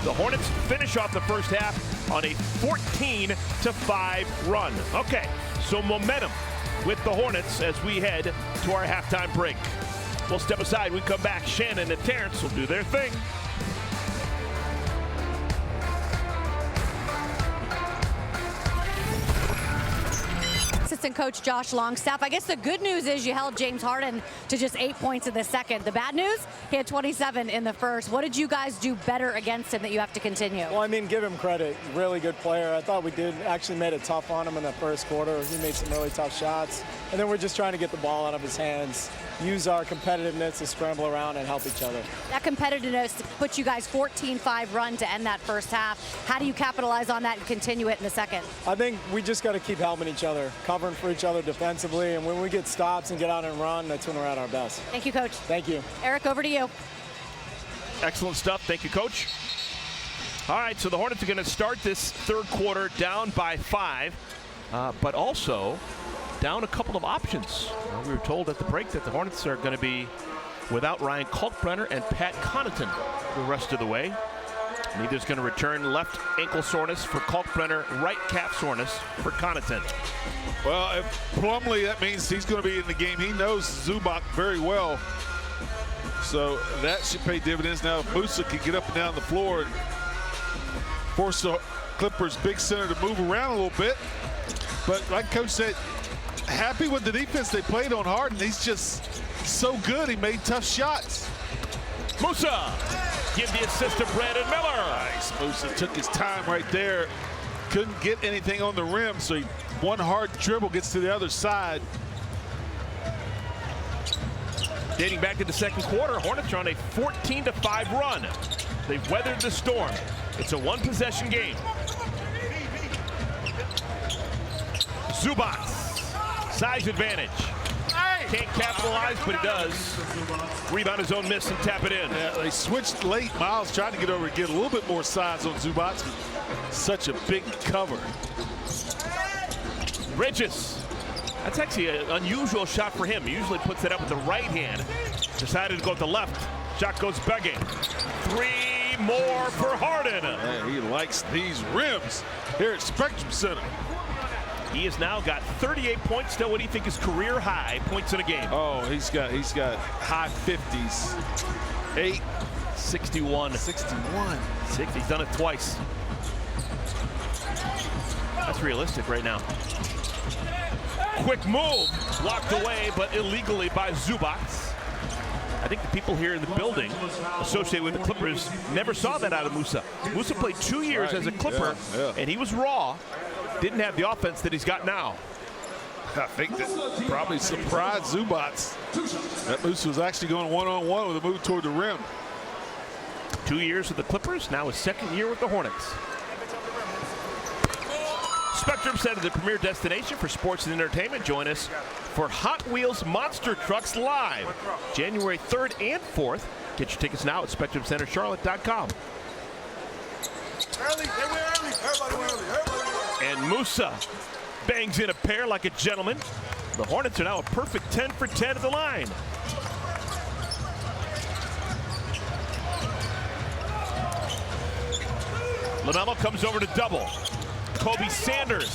The Hornets finish off the first half on a 14-5 run. Okay, so momentum with the Hornets as we head to our halftime break. We'll step aside. We come back. Shannon and Terrence will do their thing. Assistant coach Josh Longstaff. I guess the good news is you held James Harden to just 8 points in the second. The bad news, he had 27 in the first. What did you guys do better against him that you have to continue? Well, I mean, give him credit. Really good player. I thought we actually made it tough on him in the first quarter. He made some really tough shots. And then we're just trying to get the ball out of his hands, use our competitiveness to scramble around and help each other. That competitiveness put you guys 14-5 run to end that first half. How do you capitalize on that and continue it in the second? I think we just got to keep helping each other, covering for each other defensively, and when we get stops and get out and run, that's when we're at our best. Thank you, Coach. Thank you. Eric, over to you. Excellent stuff. Thank you, Coach. All right, so the Hornets are going to start this third quarter down by 5, but also down a couple of options. We were told at the break that the Hornets are going to be without Ryan Kalkbrenner and Pat Connaughton the rest of the way. Neither's going to return. Left ankle soreness for Kalkbrenner, right calf soreness for Connaughton. Well, if Plumlee, that means he's going to be in the game. He knows Zubac very well. So that should pay dividends. Now, if Musa can get up and down the floor and force the Clippers' big center to move around a little bit. But like Coach said, happy with the defense they played on Harden. He's just so good. He made tough shots. Musa, give the assist to Brandon Miller. Nice. Musa took his time right there. Couldn't get anything on the rim, so one hard dribble gets to the other side. Dating back to the second quarter, Hornets are on a 14-5 run. They've weathered the storm. It's a one-possession game. Zubac, size advantage. Can't capitalize, but he does. Rebound his own miss and tap it in. Yeah, they switched late. Miles tried to get over and get a little bit more size on Zubac. Such a big cover. Bridges. That's actually an unusual shot for him. He usually puts it up with the right hand. Decided to go with the left. Shot goes begging. 3 more for Harden. Yeah, he likes these rims here at Spectrum Center. He has now got 38 points. Still, what do you think is career high points in a game? Oh, he's got high 50s. 8, 61. 61. 6. He's done it twice. That's realistic right now. Quick move, blocked away, but illegally by Zubac. I think the people here in the building associated with the Clippers never saw that out of Musa. Musa played 2 years as a Clipper, and he was raw. Didn't have the offense that he's got now. I think that probably surprised Zubac. That Musa was actually going one-on-one with a move toward the rim. 2 years with the Clippers, now his second year with the Hornets. Spectrum Center, the premier destination for sports and entertainment. Join us for Hot Wheels Monster Trucks Live, January 3rd and 4th. Get your tickets now at SpectrumCenterCharlotte.com. And Musa bangs in a pair like a gentleman. The Hornets are now a perfect 10 for 10 at the line. LaMelo comes over to double. Kobe Sanders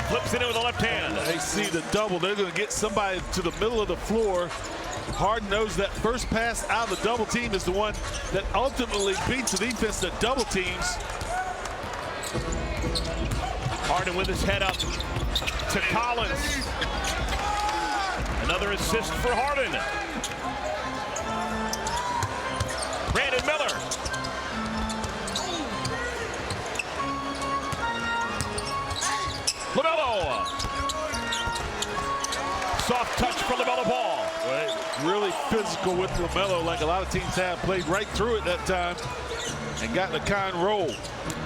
flips it in with the left hand. They see the double. They're going to get somebody to the middle of the floor. Harden knows that first pass out of the double team is the one that ultimately beats the defense that double teams. Harden with his head up to Collins. Another assist for Harden. Brandon Miller for LaMelo Ball. Really physical with LaMelo, like a lot of teams have. Played right through it that time and got the kind roll.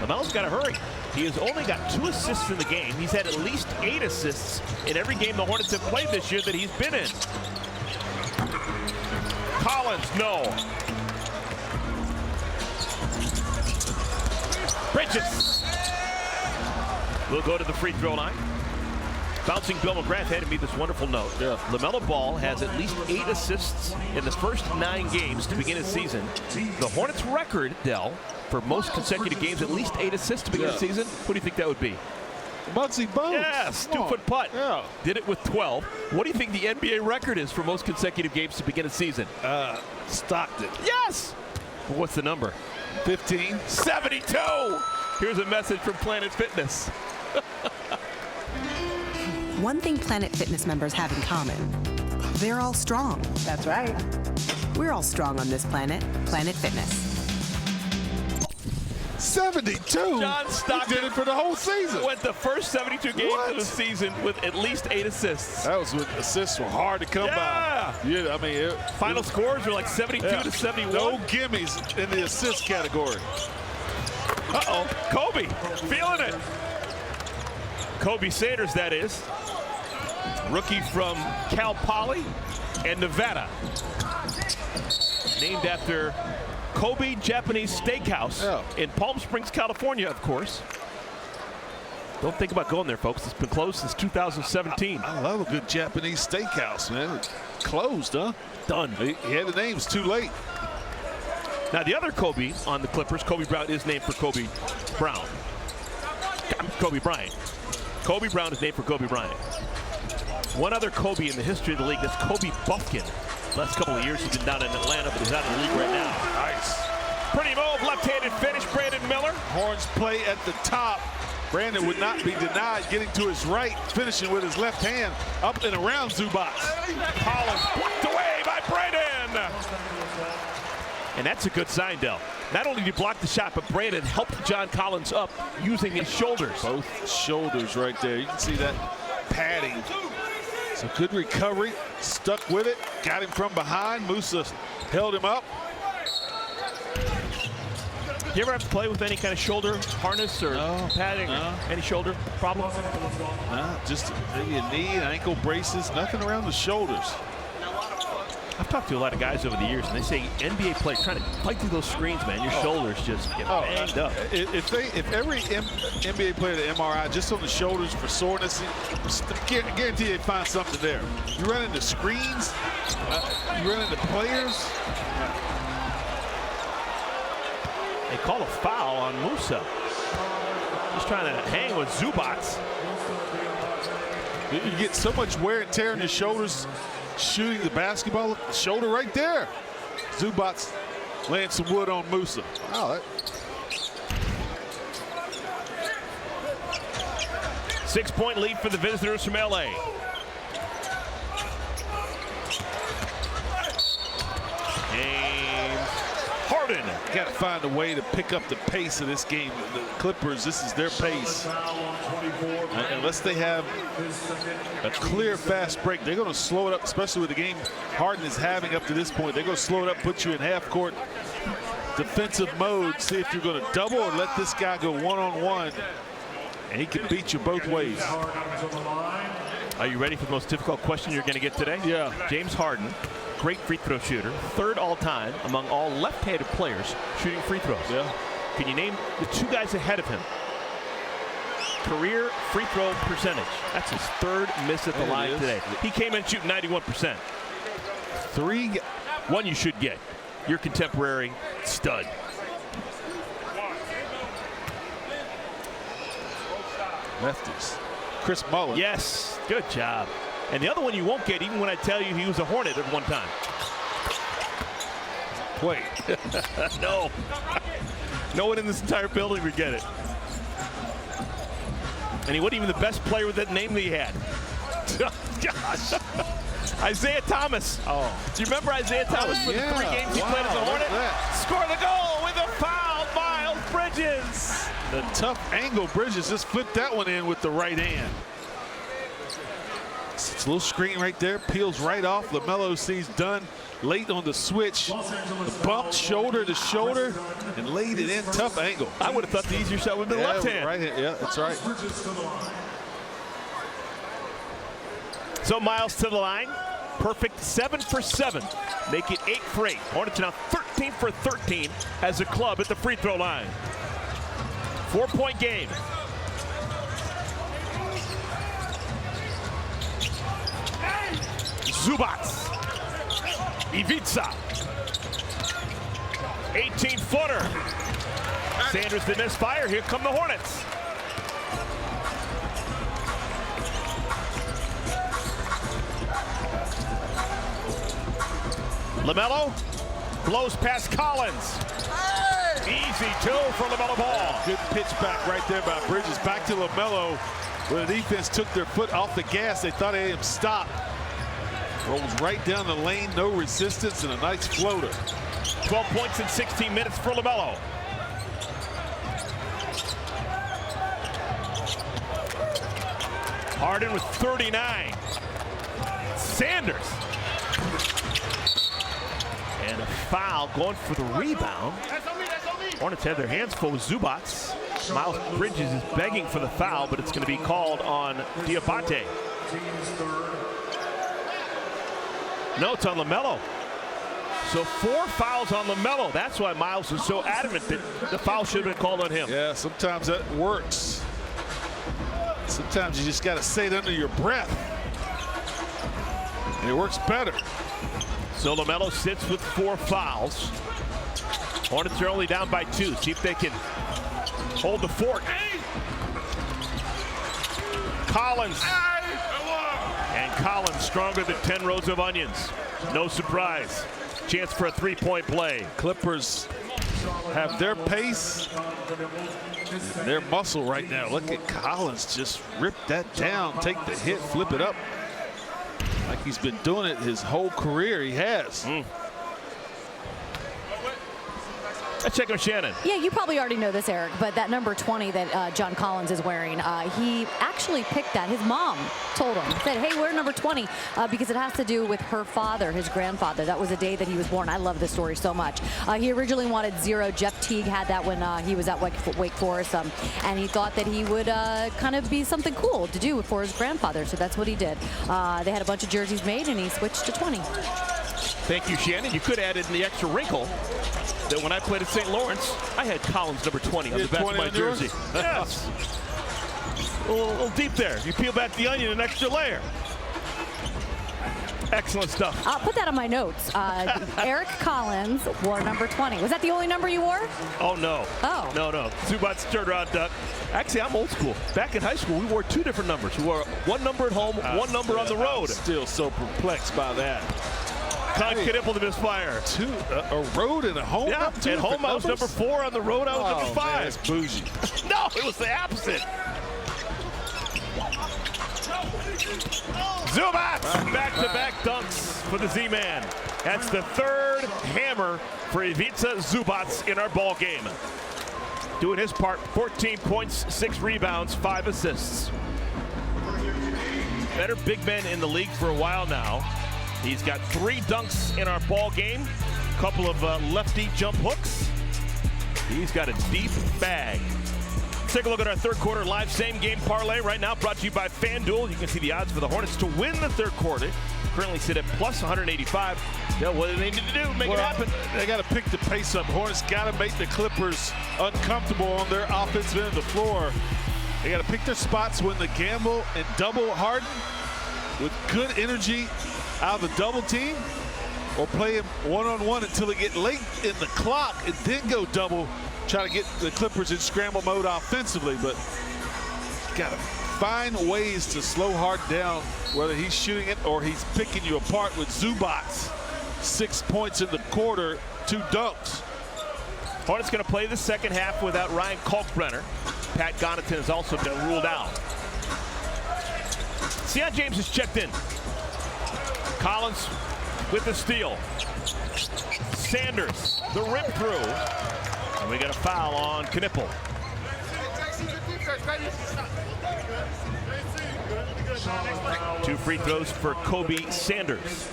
LaMelo's got to hurry. He has only got 2 assists in the game. He's had at least 8 assists in every game the Hornets have played this year that he's been in. Collins, no. Bridges will go to the free throw line. Bouncing Bill McGrath handed me this wonderful note. Yeah. LaMelo Ball has at least 8 assists in the first 9 games to begin his season. The Hornets record, Dell, for most consecutive games, at least 8 assists to begin the season. What do you think that would be? Muggsy Bogues. Yes, 2-foot putt. Yeah. Did it with 12. What do you think the NBA record is for most consecutive games to begin a season? Stockton. Yes! What's the number? 15. 72! Here's a message from Planet Fitness. One thing Planet Fitness members have in common, they're all strong. That's right. We're all strong on this planet, Planet Fitness. 72? John Stockton did it for the whole season. Went the first 72 games of the season with at least 8 assists. That was when assists were hard to come by. Yeah, I mean, final scores were like 72 to 71. No gimmies in the assist category. Uh-oh, Kobe, feeling it. Kobe Sanders, that is. Rookie from Cal Poly and Nevada. Named after Kobe Japanese Steakhouse in Palm Springs, California, of course. Don't think about going there, folks. It's been closed since 2017. I love a good Japanese steakhouse, man. Closed, huh? Done. He had the names too late. Now, the other Kobe on the Clippers, Kobe Bryant, is named for Kobe Brown. Kobe Bryant. Kobe Brown is named for Kobe Bryant. One other Kobe in the history of the league, that's Kobe Buffkin. Last couple of years he's been down in Atlanta, but he's out of the league right now. Nice. Pretty move, left-handed finish, Brandon Miller. Horns play at the top. Brandon would not be denied getting to his right, finishing with his left hand up and around Zubac. Collins blocked away by Brandon. And that's a good sign, Dell. Not only did he block the shot, but Brandon helped John Collins up using his shoulders. Both shoulders right there. You can see that padding. So good recovery, stuck with it, got him from behind. Musa held him up. You ever have to play with any kind of shoulder harness or padding? Any shoulder problem? No, just maybe a knee, ankle braces, nothing around the shoulders. I've talked to a lot of guys over the years, and they say NBA players trying to fight through those screens, man. Your shoulders just get banged up. If every NBA player had an MRI just on the shoulders for soreness, I guarantee they'd find something there. You run into screens, you run into players. They call a foul on Musa. Just trying to hang with Zubac. You get so much wear and tear in your shoulders shooting the basketball. Shoulder right there. Zubac laying some wood on Musa. Wow, 6-point lead for the visitors from LA. James Harden. Got to find a way to pick up the pace of this game. The Clippers, this is their pace. Unless they have a clear fast break, they're going to slow it up, especially with the game Harden is having up to this point. They're going to slow it up, put you in half-court defensive mode, see if you're going to double or let this guy go one-on-one, and he can beat you both ways. Are you ready for the most difficult question you're going to get today? Yeah. James Harden, great free throw shooter, 3rd all-time among all left-handed players shooting free throws. Yeah. Can you name the 2 guys ahead of him? Career free throw percentage. That's his 3rd miss at the line today. He came in shooting 91%. 1 you should get. Your contemporary stud. Lefties. Chris Mullin. Yes, good job. And the other one you won't get, even when I tell you he was a Hornet at one time. Wait. No. No one in this entire building would get it. And he wasn't even the best player with that name that he had. Gosh. Isaiah Thomas. Oh. Do you remember Isaiah Thomas for the 3 games he played as a Hornet? Score the goal with a foul, Miles Bridges. The tough angle. Bridges just flipped that one in with the right hand. It's a little screen right there, peels right off. LaMelo sees Dunn late on the switch. The bump shoulder to shoulder and laid it in, tough angle. I would have thought the easier shot would have been left hand. Right hand, yeah, that's right. So Miles to the line. Perfect 7 for 7. Make it 8 for 8. Hornets are now 13 for 13 as a club at the free throw line. 4-point game. Zubac. Ivica. 18-footer. Sanders the misfire. Here come the Hornets. LaMelo blows past Collins. Easy two for LaMelo Ball. Good pitch back right there by Bridges. Back to LaMelo, where the defense took their foot off the gas. They thought they had him stop. Rolls right down the lane, no resistance, and a nice floater. 12 points in 16 minutes for LaMelo. Harden with 39. Sanders. And a foul going for the rebound. Hornets had their hands full with Zubac. Miles Bridges is begging for the foul, but it's going to be called on Diabate. No, it's on LaMelo. So 4 fouls on LaMelo. That's why Miles is so adamant that the foul should have been called on him. Yeah, sometimes that works. Sometimes you just got to say it under your breath. And it works better. So LaMelo sits with 4 fouls. Hornets are only down by 2. See if they can hold the fort. Collins. And Collins stronger than 10 rows of onions. No surprise. Chance for a 3-point play. Clippers have their pace, their muscle right now. Look at Collins just rip that down, take the hit, flip it up. Like he's been doing it his whole career. He has. Let's check on Shannon. Yeah, you probably already know this, Eric, but that number 20 that John Collins is wearing, he actually picked that. His mom told him, said, hey, wear number 20 because it has to do with her father, his grandfather. That was the day that he was born. I love this story so much. He originally wanted 0. Jeff Teague had that when he was at Wake Forest, and he thought that he would kind of be something cool to do for his grandfather, so that's what he did. They had a bunch of jerseys made, and he switched to 20. Thank you, Shannon. You could add in the extra wrinkle that when I played at St. Lawrence, I had Collins number 20 on the back of my jersey. Yes. a little deep there. You peel back the onion, an extra layer. Excellent stuff. I'll put that on my notes. Eric Collins wore number 20. Was that the only number you wore? Oh, no. Oh. No. Zubac turned around, duck. Actually, I'm old school. Back in high school, we wore 2 different numbers. We wore 1 number at home, 1 number on the road. I'm still so perplexed by that. Knipple the misfire. 2, a road and a home? Yeah, at home I was number 4, on the road I was number 5. Man, that's bougie. No, it was the opposite. Zubac! Back-to-back dunks for the Z-Man. That's the 3rd hammer for Ivica Zubac in our ball game. Doing his part, 14 points, 6 rebounds, 5 assists. Better big men in the league for a while now. He's got 3 dunks in our ball game, a couple of lefty jump hooks. He's got a deep bag. Let's take a look at our 3rd quarter live same game parlay right now, brought to you by FanDuel. You can see the odds for the Hornets to win the 3rd quarter. Currently sit at plus 185. Yeah, what do they need to do? Make it happen. They got to pick the pace up. Hornets got to make the Clippers uncomfortable on their offensive end of the floor. They got to pick their spots when the gamble and double Harden with good energy out of the double team, or play him one-on-one until they get late in the clock and then go double, try to get the Clippers in scramble mode offensively. But got to find ways to slow Harden down, whether he's shooting it or he's picking you apart with Zubac. 6 points in the quarter, 2 dunks. Hornets going to play the second half without Ryan Kalkbrenner. Pat Connaughton has also been ruled out. Sion James is checked in. Collins with the steal. Sanders, the rip through. And we got a foul on Knipple. 2 free throws for Kobe Sanders.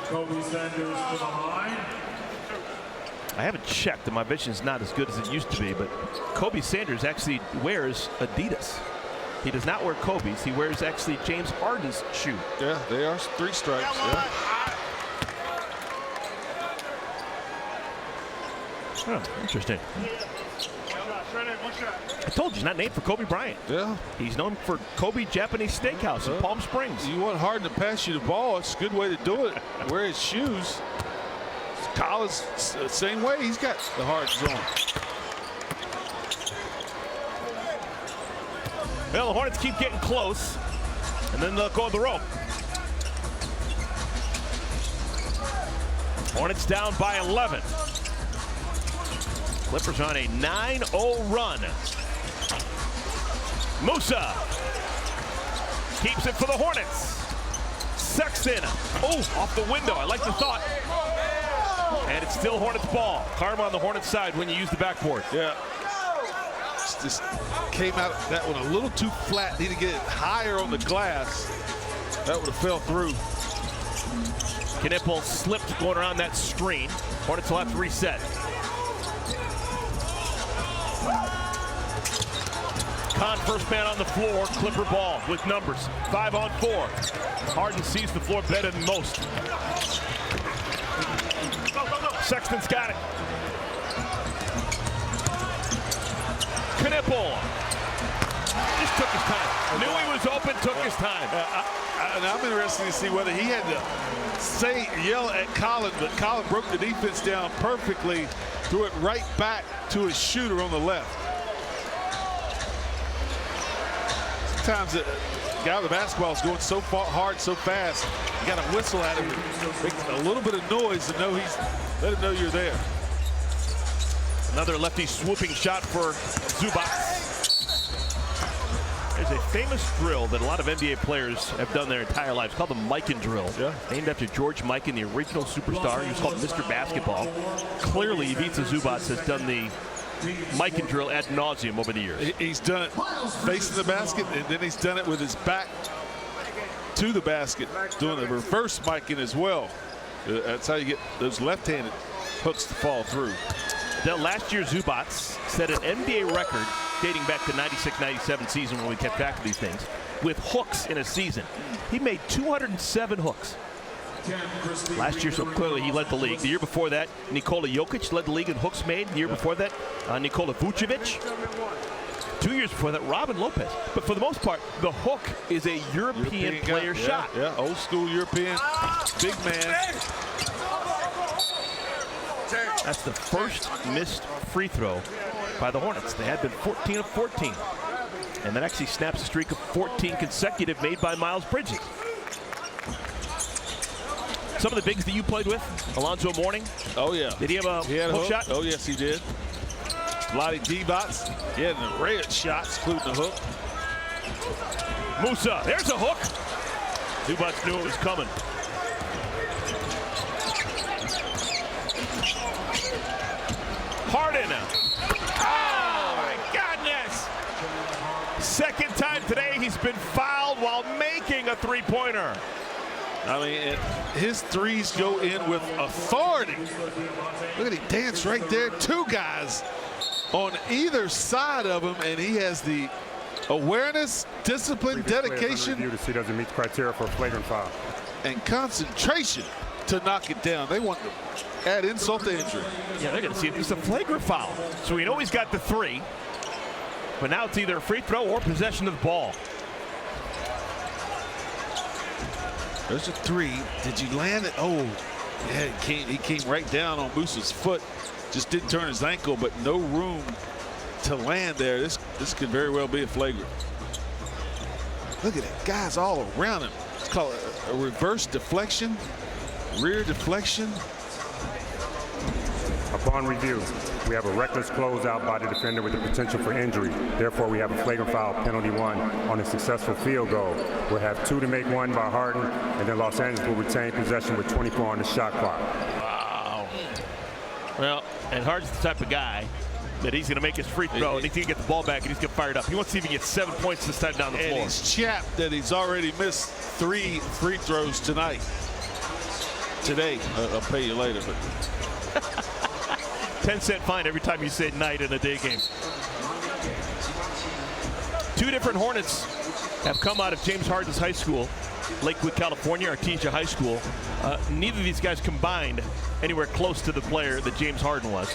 Kobe Sanders to the line. I haven't checked, and my vision is not as good as it used to be, but Kobe Sanders actually wears Adidas. He does not wear Kobe's. He wears actually James Harden's shoe. Yeah, they are 3 stripes. Yeah. Oh, interesting. I told you, he's not named for Kobe Bryant. Yeah. He's known for Kobe Japanese Steakhouse in Palm Springs. You want Harden to pass you the ball, it's a good way to do it. Wear his shoes. Collins, same way, he's got the Hardens on. Well, the Hornets keep getting close, and then they'll go on the rope. Hornets down by 11. Clippers on a 9-0 run. Musa keeps it for the Hornets. Sexton, off the window. I like the thought. And it's still Hornets ball. Karma on the Hornets side when you use the backboard. Yeah. Just came out that one a little too flat. Need to get it higher on the glass. That would have fell through. Knipple slipped going around that screen. Hornets will have to reset. Kahn first man on the floor. Clipper ball with numbers. 5-on-4. Harden sees the floor better than most. Sexton's got it. Knipple just took his time. Knew he was open, took his time. And I'm interested to see whether he had to yell at Colin, but Colin broke the defense down perfectly, threw it right back to his shooter on the left. Sometimes the guy with the basketball is going so far, hard, so fast, you got to whistle at him, make a little bit of noise to know let him know you're there. Another lefty swooping shot for Zubac. There's a famous drill that a lot of NBA players have done their entire lives called the Mikan drill. Yeah. Named after George Mikan, the original superstar. He was called Mr. Basketball. Clearly, Ivica Zubac has done the Mikan drill ad nauseum over the years. He's done it facing the basket, and then he's done it with his back to the basket, doing the reverse Mikan as well. That's how you get those left-handed hooks to fall through. Last year, Zubac set an NBA record dating back to 96-97 season when we kept track of these things with hooks in a season. He made 207 hooks. Last year, so clearly he led the league. The year before that, Nikola Jokic led the league in hooks made. The year before that, Nikola Vucevic. 2 years before that, Robin Lopez. But for the most part, the hook is a European player shot. Yeah, old school European big man. That's the first missed free throw by the Hornets. They had been 14 of 14. And that actually snaps a streak of 14 consecutive made by Miles Bridges. Some of the bigs that you played with, Alonzo Mourning. Oh, yeah. Did he have a hook shot? Oh, yes, he did. Vlade Divac, he had an array of shots, including the hook. Musa, there's a hook. Zubac knew it was coming. Harden. Oh, my goodness. Second time today he's been fouled while making a three-pointer. I mean, his threes go in with authority. Look at him dance right there. 2 guys on either side of him, and he has the awareness, discipline, dedication. To see doesn't meet criteria for a flagrant foul. And concentration to knock it down. They want to add insult to injury. Yeah, they're going to see it. It's a flagrant foul. So we know he's got the 3. But now it's either a free throw or possession of the ball. There's a 3. Did you land it? Oh, yeah, he came right down on Musa's foot. Just didn't turn his ankle, but no room to land there. This could very well be a flagrant. Look at it, guys all around him. It's called a reverse deflection, rear deflection. Upon review, we have a reckless closeout by the defender with the potential for injury. Therefore, we have a flagrant foul, penalty 1 on a successful field goal. We'll have 2 to make 1 by Harden, and then Los Angeles will retain possession with 24 on the shot clock. Wow. Well, and Harden's the type of guy that he's going to make his free throw, and he's going to get the ball back, and he's going to fire it up. He wants to see if he gets 7 points this time down the floor. And he's chapped that he's already missed 3 free throws tonight. Today, I'll pay you later, but 10-cent fine every time you say night in a day game. 2 different Hornets have come out of James Harden's high school, Lakewood, California, Artesia High School. Neither of these guys combined anywhere close to the player that James Harden was.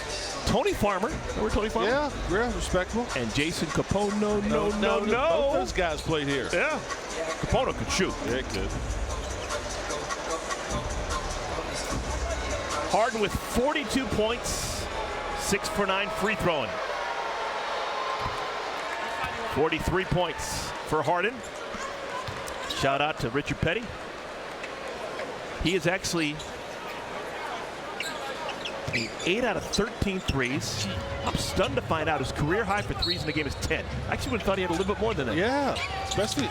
Tony Farmer, remember Tony Farmer? Yeah, respectable. And Jason Capono, no. Both those guys played here. Yeah, Capono could shoot. Yeah, he could. Harden with 42 points, 6 for 9 free throwing. 43 points for Harden. Shout out to Richard Petty. He is actually 8 out of 13 threes. I'm stunned to find out his career high for threes in the game is 10. I actually would have thought he had a little bit more than that. Yeah, especially,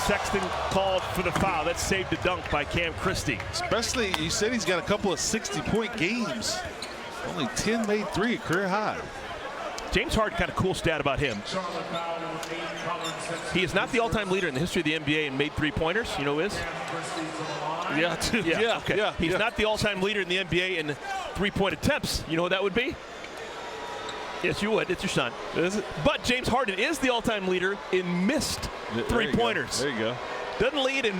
Sexton called for the foul. That saved a dunk by Cam Christie. Especially, you said he's got a couple of 60-point games. Only 10 made 3, a career high. James Harden, kind of cool stat about him. He is not the all-time leader in the history of the NBA in made three-pointers. You know who is? Yeah. He's not the all-time leader in the NBA in three-point attempts. You know what that would be? Yes, you would. It's your son. Is it? But James Harden is the all-time leader in missed three-pointers. There you go. Doesn't lead in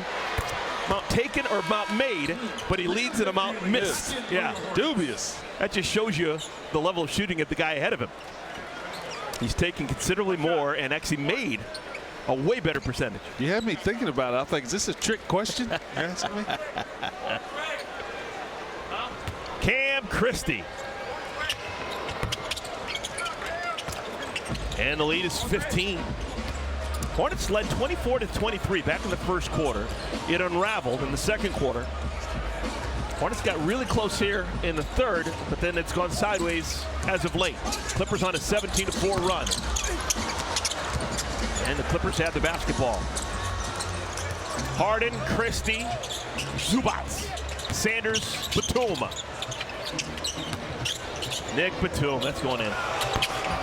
amount taken or amount made, but he leads in amount missed. Yeah. Dubious. That just shows you the level of shooting of the guy ahead of him. He's taken considerably more and actually made a way better percentage. You had me thinking about it. I think, is this a trick question you're asking me? Cam Christie. And the lead is 15. Hornets led 24-23 back in the first quarter. It unraveled in the second quarter. Hornets got really close here in the third, but then it's gone sideways as of late. Clippers on a 17-4 run. And the Clippers have the basketball. Harden, Christie, Zubac, Sanders, Batum. Nick Batum, that's going in.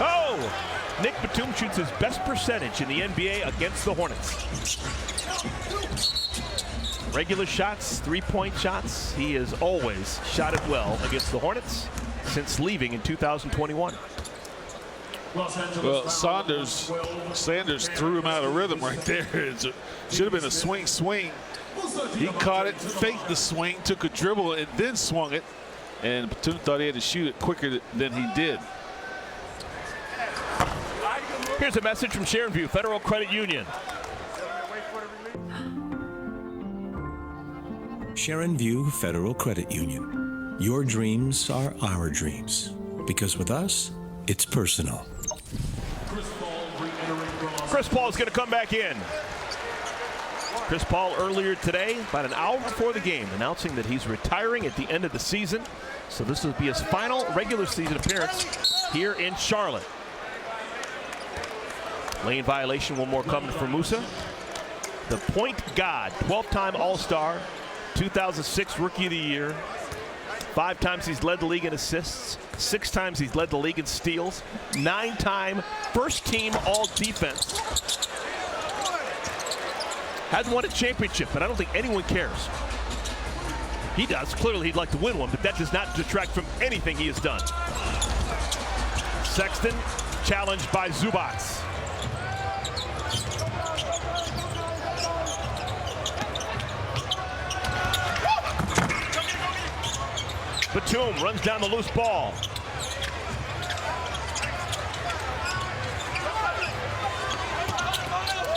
Oh! Nick Batum shoots his best percentage in the NBA against the Hornets. Regular shots, three-point shots. He has always shot it well against the Hornets since leaving in 2021. Well, Sanders threw him out of rhythm right there. It should have been a swing. He caught it, faked the swing, took a dribble, and then swung it. And Batum thought he had to shoot it quicker than he did. Here's a message from Sharon View Federal Credit Union. Sharon View Federal Credit Union. Your dreams are our dreams. Because with us, it's personal. Chris Paul is going to come back in. Chris Paul earlier today, about an hour before the game, announcing that he's retiring at the end of the season. So this will be his final regular season appearance here in Charlotte. Lane violation, one more coming from Musa. The point guard, 12-time All-Star, 2006 Rookie of the Year. 5 times he's led the league in assists. 6 times he's led the league in steals. 9-time first-team All-Defense. Hasn't won a championship, but I don't think anyone cares. He does. Clearly, he'd like to win one, but that does not detract from anything he has done. Sexton challenged by Zubac. Batum runs down the loose ball.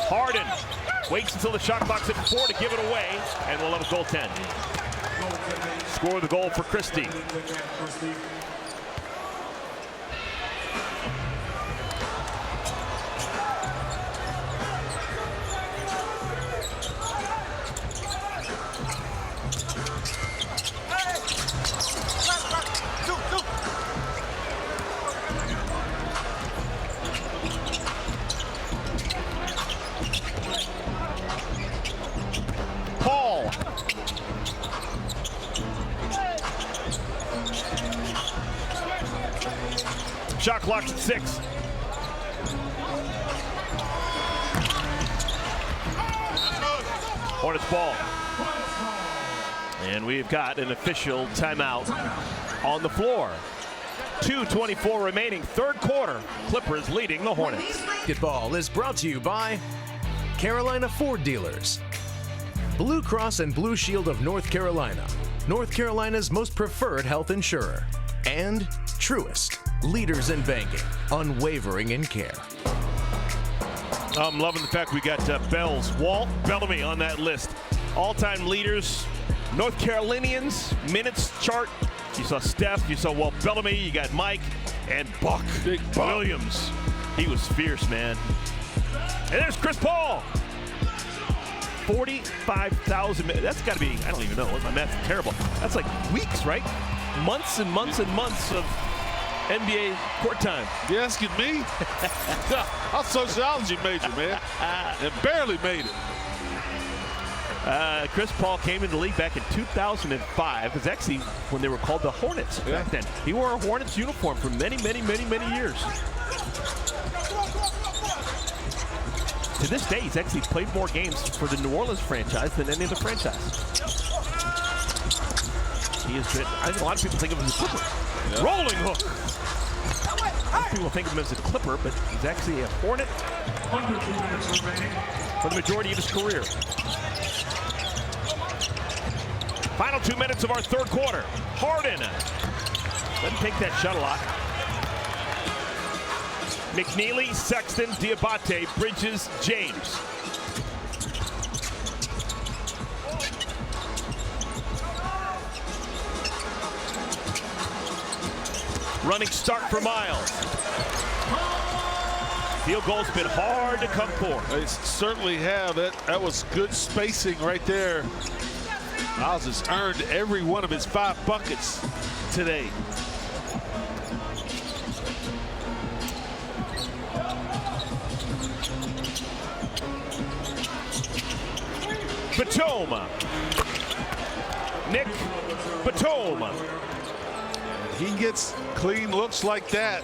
Harden waits until the shot clock's at 4 to give it away, and we'll have a goaltend. Score the goal for Christie. Shot clock at 6. Hornets ball. And we've got an official timeout on the floor. 2:24 remaining, third quarter. Clippers leading the Hornets. Basketball is brought to you by Carolina Ford Dealers, Blue Cross and Blue Shield of North Carolina, North Carolina's most preferred health insurer, and Truist, leaders in banking, unwavering in care. I'm loving the fact we got Bells, Walt, Bellamy on that list. All-time leaders, North Carolinians, minutes chart. You saw Steph, you saw Walt Bellamy, you got Mike, and Buck. Big Buck Williams. He was fierce, man. And there's Chris Paul. 45,000 minutes. That's got to be, I don't even know. My math is terrible. That's like weeks, right? Months and months and months of NBA court time. You asking me? I'm a sociology major, man. And barely made it. Chris Paul came into the league back in 2005. It was actually when they were called the Hornets back then. He wore a Hornets uniform for many, many, many, many years. To this day, he's actually played more games for the New Orleans franchise than any other franchise. He is good. I think a lot of people think of him as a Clipper. Yeah. Rolling hook. People think of him as a Clipper, but he's actually a Hornet for the majority of his career. Final 2 minutes of our third quarter. Harden doesn't take that shot a lot. McNeely, Sexton, Diabate, Bridges, James. Running start for Miles. Field goal's been hard to come for. They certainly have. That was good spacing right there. Miles has earned every one of his 5 buckets today. Batum. Nick Batum. He gets clean looks like that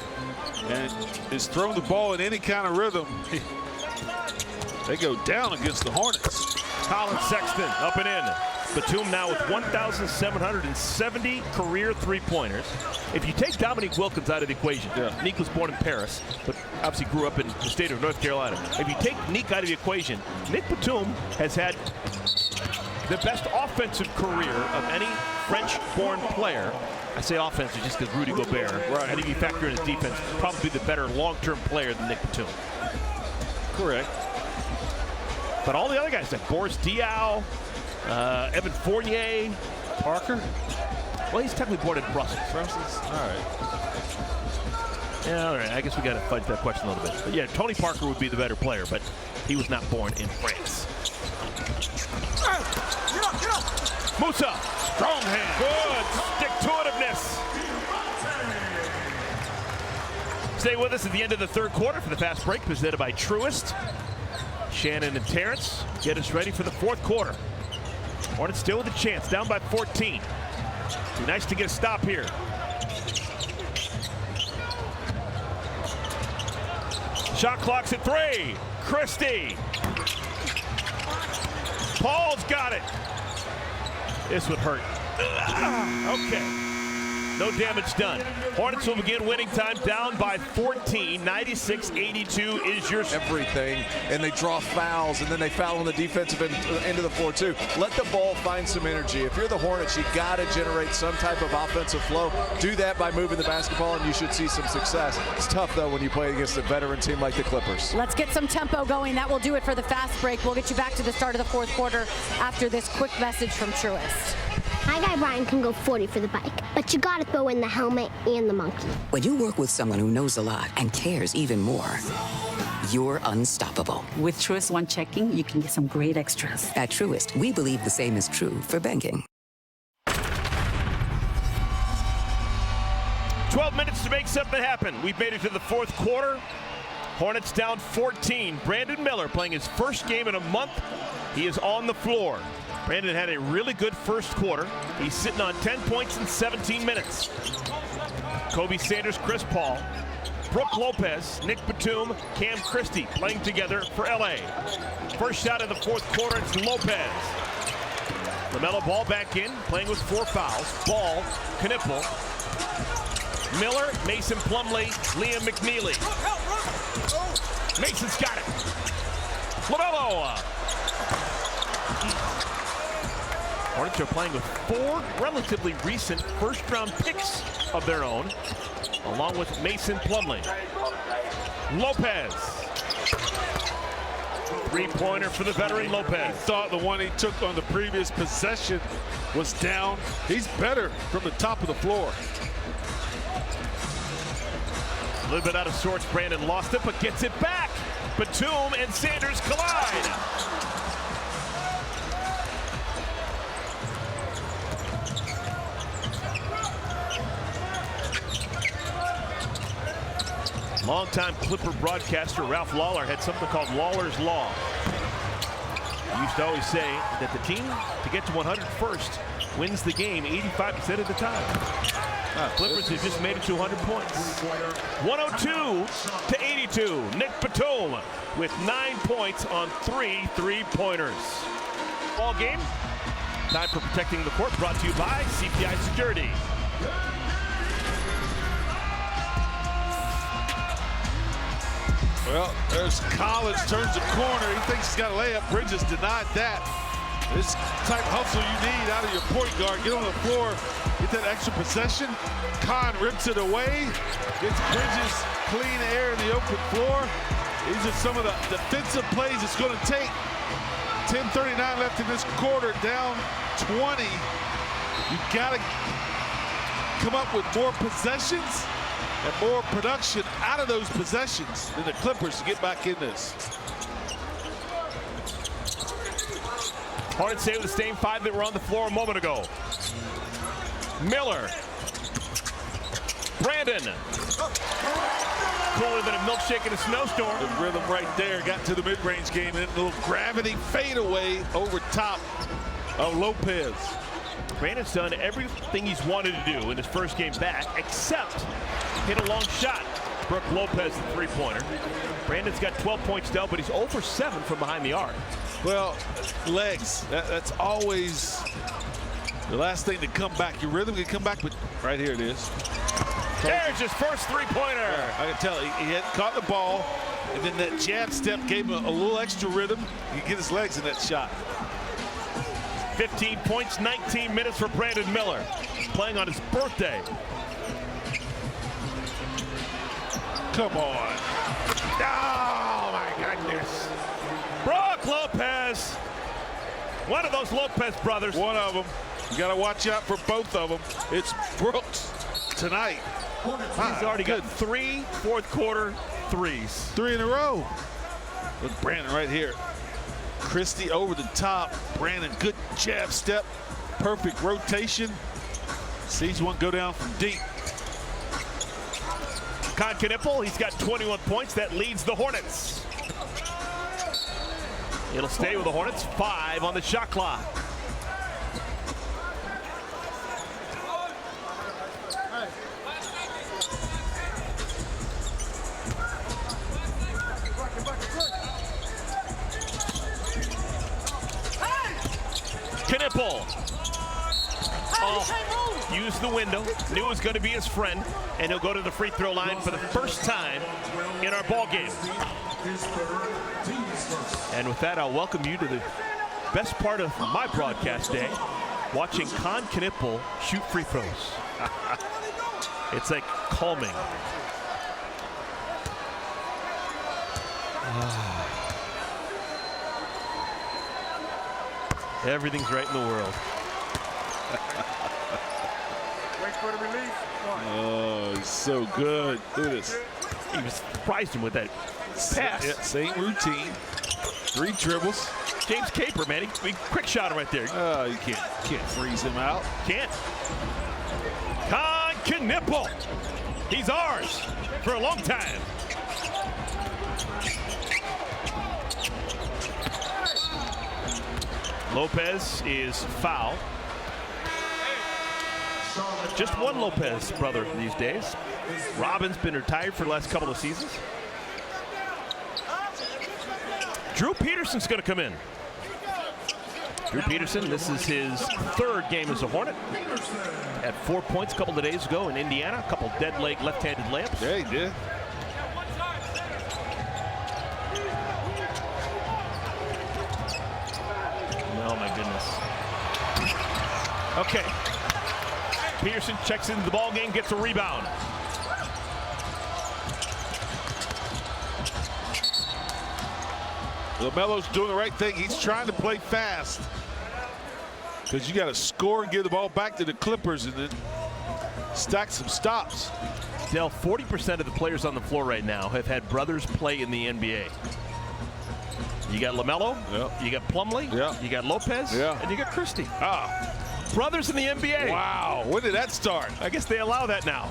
and is throwing the ball in any kind of rhythm. They go down against the Hornets. Colin Sexton up and in. Batum now with 1,770 career three-pointers. If you take Dominique Wilkins out of the equation, Nick was born in Paris, but obviously grew up in the state of North Carolina. If you take Nick out of the equation, Nick Batum has had the best offensive career of any French-born player. I say offensive just because Rudy Gobert. Right. I think you factor in his defense, probably the better long-term player than Nick Batum. Correct. But all the other guys, like Boris Diaw, Evan Fournier, Parker. Well, he's technically born in Brussels. Brussels? All right. Yeah, all right. I guess we got to fight that question a little bit. But yeah, Tony Parker would be the better player, but he was not born in France. Musa, strong hand. Good stick-to-itiveness. Stay with us at the end of the third quarter for the fast break presented by Truist. Shannon and Terrence get us ready for the fourth quarter. Hornets still with a chance, down by 14. Be nice to get a stop here. Shot clock's at 3. Christie. Paul's got it. This would hurt. Okay. No damage done. Hornets will begin winning time down by 14. 96-82 is your everything, and they draw fouls, and then they foul on the defensive end of the floor too. Let the ball find some energy. If you're the Hornets, you got to generate some type of offensive flow. Do that by moving the basketball, and you should see some success. It's tough though when you play against a veteran team like the Clippers. Let's get some tempo going. That will do it for the fast break. We'll get you back to the start of the fourth quarter after this quick message from Truist. My guy Brian can go 40 for the bike, but you gotta throw in the helmet and the monkey. When you work with someone who knows a lot and cares even more, you're unstoppable. With Truist One Checking, you can get some great extras. At Truist, we believe the same is true for banking. 12 minutes to make something happen. We've made it to the fourth quarter. Hornets down 14. Brandon Miller playing his first game in a month. He is on the floor. Brandon had a really good first quarter. He's sitting on 10 points in 17 minutes. Kobe Sanders, Chris Paul. Brooke Lopez, Nick Batum, Cam Christie playing together for LA. First shot of the fourth quarter, it's Lopez. LaMelo Ball back in, playing with 4 fouls. Ball, Knipple, Miller, Mason Plumlee, Liam McNeely. Mason's got it. LaMelo. Hornets are playing with 4 relatively recent first-round picks of their own, along with Mason Plumlee. Lopez. Three-pointer for the veteran Lopez. Thought the one he took on the previous possession was down. He's better from the top of the floor. A little bit out of sorts. Brandon lost it, but gets it back. Batum and Sanders collide. Longtime Clipper broadcaster Ralph Lawler had something called Lawler's Law. He used to always say that the team to get to 100 first wins the game 85% of the time. Clippers have just made it to 100 points. 102-82. Nick Batum with 9 points on 3 3-pointers. Ball game. Time for Protecting the Court, brought to you by CPI Security. Well, there's Collins, turns the corner. He thinks he's got a layup. Bridges denied that. This type hustle you need out of your point guard. Get on the floor, get that extra possession. Kahn rips it away. Gets Bridges clean air in the open floor. These are some of the defensive plays it's going to take. 10:39 left in this quarter, down 20. You got to come up with more possessions and more production out of those possessions than the Clippers to get back in this. Hornets stay with the same 5 that were on the floor a moment ago. Miller. Brandon. Cooler than a milkshake in a snowstorm. The rhythm right there got to the mid-range game, and a little gravity fadeaway over top of Lopez. Brandon's done everything he's wanted to do in his first game back, except hit a long shot. Brooke Lopez, the three-pointer. Brandon's got 12 points down, but he's 0 for 7 from behind the arc. Well, legs, that's always the last thing to come back. Your rhythm can come back, but right here it is. There's his first three-pointer. I can tell he had caught the ball, and then that jab step gave him a little extra rhythm. He could get his legs in that shot. 15 points, 19 minutes for Brandon Miller. Playing on his birthday. Come on. Oh, my goodness. Brooke Lopez. One of those Lopez brothers. One of them. You got to watch out for both of them. It's Brooks tonight. He's already got 3 fourth-quarter threes. 3 in a row. Look, Brandon right here. Christie over the top. Brandon, good jab step. Perfect rotation. Sees one go down from deep. Kahn Knipple, he's got 21 points. That leads the Hornets. It'll stay with the Hornets. 5 on the shot clock. Knipple. Oh, used the window. Knew it was going to be his friend, and he'll go to the free throw line for the first time in our ball game. And with that, I'll welcome you to the best part of my broadcast day, watching Kahn Knipple shoot free throws. It's like calming. Everything's right in the world. Oh, he's so good. Look at this. He was surprised him with that pass. Yeah, same routine. 3 dribbles. James Caper, man, he quick shot him right there. You can't freeze him out. Can't. Kahn Knipple. He's ours for a long time. Lopez is fouled. Just one Lopez brother these days. Robin's been retired for the last couple of seasons. Drew Peterson's going to come in. Drew Peterson, this is his third game as a Hornet. Had 4 points a couple of days ago in Indiana. A couple dead leg left-handed layups. Yeah, he did. Oh my goodness. Okay. Peterson checks into the ball game, gets a rebound. LaMelo's doing the right thing. He's trying to play fast, because you got to score and give the ball back to the Clippers and then stack some stops. Dale, 40% of the players on the floor right now have had brothers play in the NBA. You got LaMelo, you got Plumlee, you got Lopez, and you got Christie. Brothers in the NBA. Wow, when did that start? I guess they allow that now.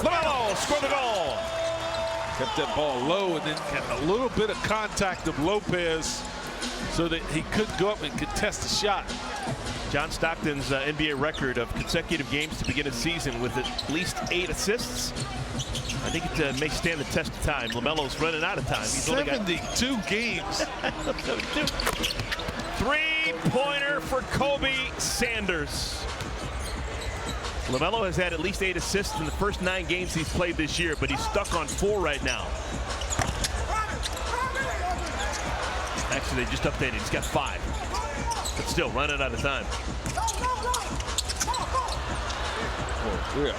LaMelo scored the goal. Kept that ball low and then had a little bit of contact of Lopez so that he couldn't go up and contest the shot. John Stockton's NBA record of consecutive games to begin a season with at least 8 assists. I think it may stand the test of time. LaMelo's running out of time. He's 72 games. 3-pointer for Kobe Sanders. LaMelo has had at least 8 assists in the first 9 games he's played this year, but he's stuck on 4 right now. Actually, they just updated. He's got 5. But still, running out of time. We're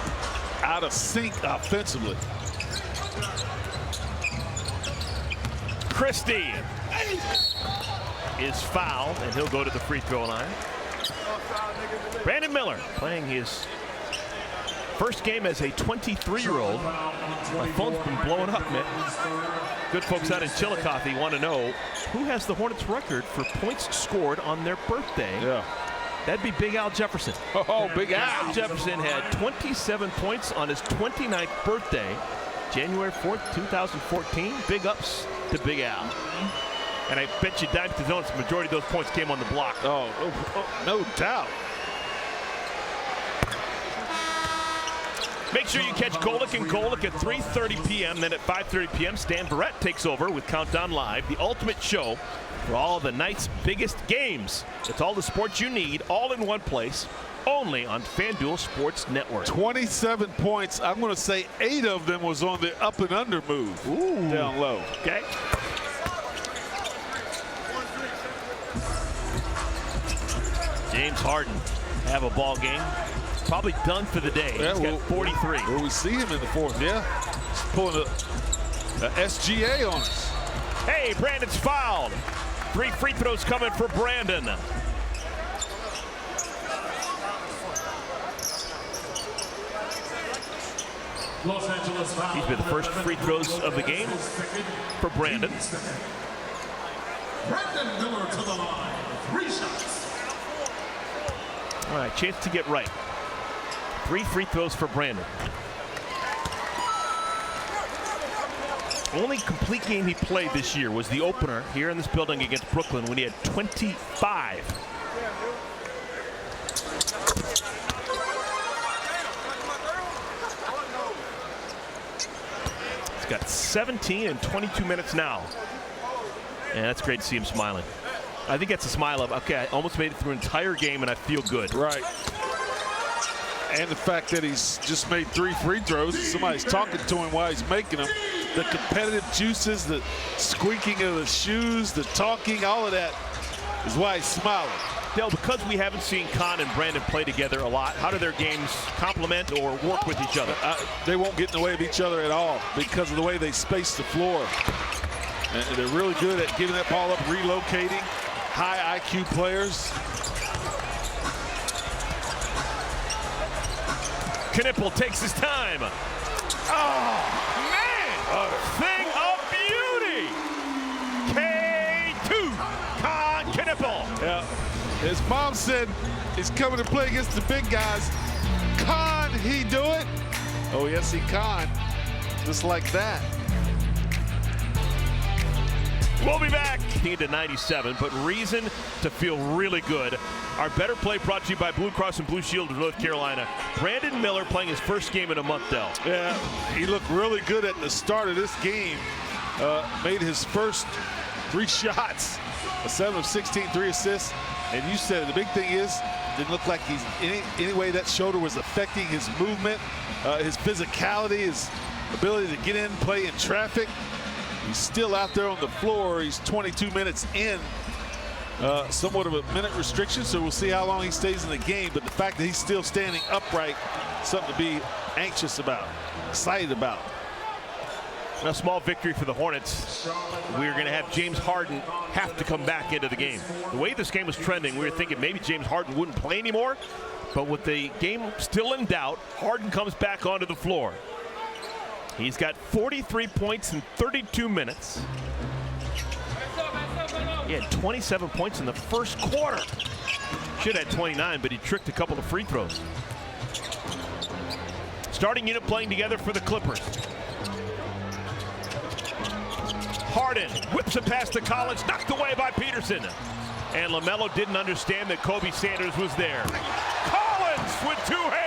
out of sync offensively. Christie is fouled, and he'll go to the free throw line. Brandon Miller playing his first game as a 23-year-old. My phone's been blowing up, man. Good folks out in Chillicothe want to know who has the Hornets record for points scored on their birthday. That'd be Big Al Jefferson. Oh, Big Al. Jefferson had 27 points on his 29th birthday, January 4th, 2014. Big ups to Big Al. And I bet you dimes to donuts, the majority of those points came on the block. Oh, no doubt. Make sure you catch Golic and Golic at 3:30 p.m. Then at 5:30 p.m., Stan Barrett takes over with Countdown Live, the ultimate show for all the night's biggest games. It's all the sports you need, all in one place, only on FanDuel Sports Network. 27 points. I'm going to say 8 of them was on the up and under move. Down low. Okay. James Harden have a ball game. Probably done for the day. He's got 43. Well, we see him in the 4th, He's pulling a SGA on us. Hey, Brandon's fouled. 3 free throws coming for Brandon. These be the first free throws of the game for Brandon. Brandon Miller to the line. 3 shots. All right, chance to get right. 3 free throws for Brandon. Only complete game he played this year was the opener here in this building against Brooklyn when he had 25. He's got 17 in 22 minutes now. And that's great to see him smiling. I think that's a smile of, okay, I almost made it through an entire game and I feel good. Right. And the fact that he's just made 3 free throws, somebody's talking to him while he's making them. The competitive juices, the squeaking of the shoes, the talking, all of that is why he's smiling. Dale, because we haven't seen Con and Brandon play together a lot, how do their games complement or work with each other? They won't get in the way of each other at all because of the way they space the floor. And they're really good at giving that ball up, relocating. High IQ players. Knipple takes his time. Oh, man! Thing of beauty! K2, Con Knipple. Yeah. His mom said he's coming to play against the big guys. Con he do it? Oh, yes, he can. Just like that. We'll be back. Into 97, but reason to feel really good. Our better play brought to you by Blue Cross and Blue Shield of North Carolina. Brandon Miller playing his first game in a month, Dell. Yeah, he looked really good at the start of this game. Made his first 3 shots, a 7 of 16, 3 assists. And you said the big thing is, didn't look like he's any way that shoulder was affecting his movement, his physicality, his ability to get in, play in traffic. He's still out there on the floor. He's 22 minutes in, somewhat of a minute restriction, so we'll see how long he stays in the game. But the fact that he's still standing upright, something to be anxious about, excited about. A small victory for the Hornets. We're going to have James Harden have to come back into the game. The way this game was trending, we were thinking maybe James Harden wouldn't play anymore. But with the game still in doubt, Harden comes back onto the floor. He's got 43 points in 32 minutes. He had 27 points in the first quarter. Should have had 29, but he tricked a couple of free throws. Starting unit playing together for the Clippers. Harden whips it past to Collins, knocked away by Peterson. And LaMelo didn't understand that Kobe Sanders was there. Collins with 2 hands.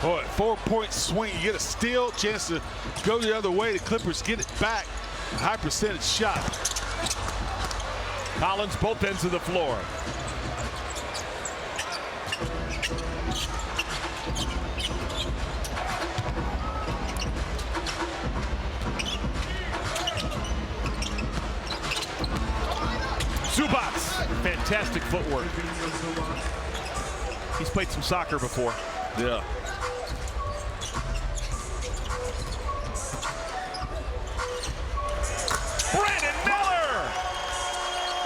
Boy, 4-point swing. You get a steal, chance to go the other way. The Clippers get it back. A high percentage shot. Collins both ends of the floor. Zubac, fantastic footwork. He's played some soccer before. Yeah. Brandon Miller!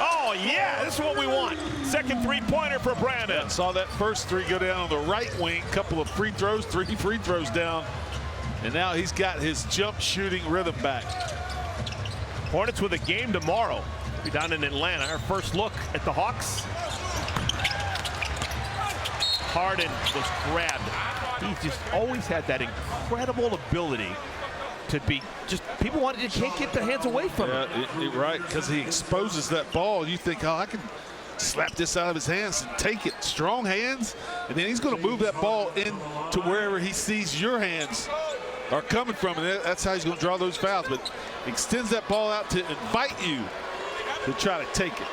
Oh yeah, this is what we want. Second 3-pointer for Brandon. Yeah, saw that first 3 go down on the right wing. Couple of free throws, 3 free throws down. And now he's got his jump shooting rhythm back. Hornets with a game tomorrow. We're down in Atlanta. Our first look at the Hawks. Harden was grabbed. He just always had that incredible ability to be just, people can't get their hands away from him. Right, because he exposes that ball. You think, oh, I can slap this out of his hands and take it. Strong hands, and then he's going to move that ball into wherever he sees your hands are coming from, and that's how he's going to draw those fouls. But extends that ball out to invite you to try to take it.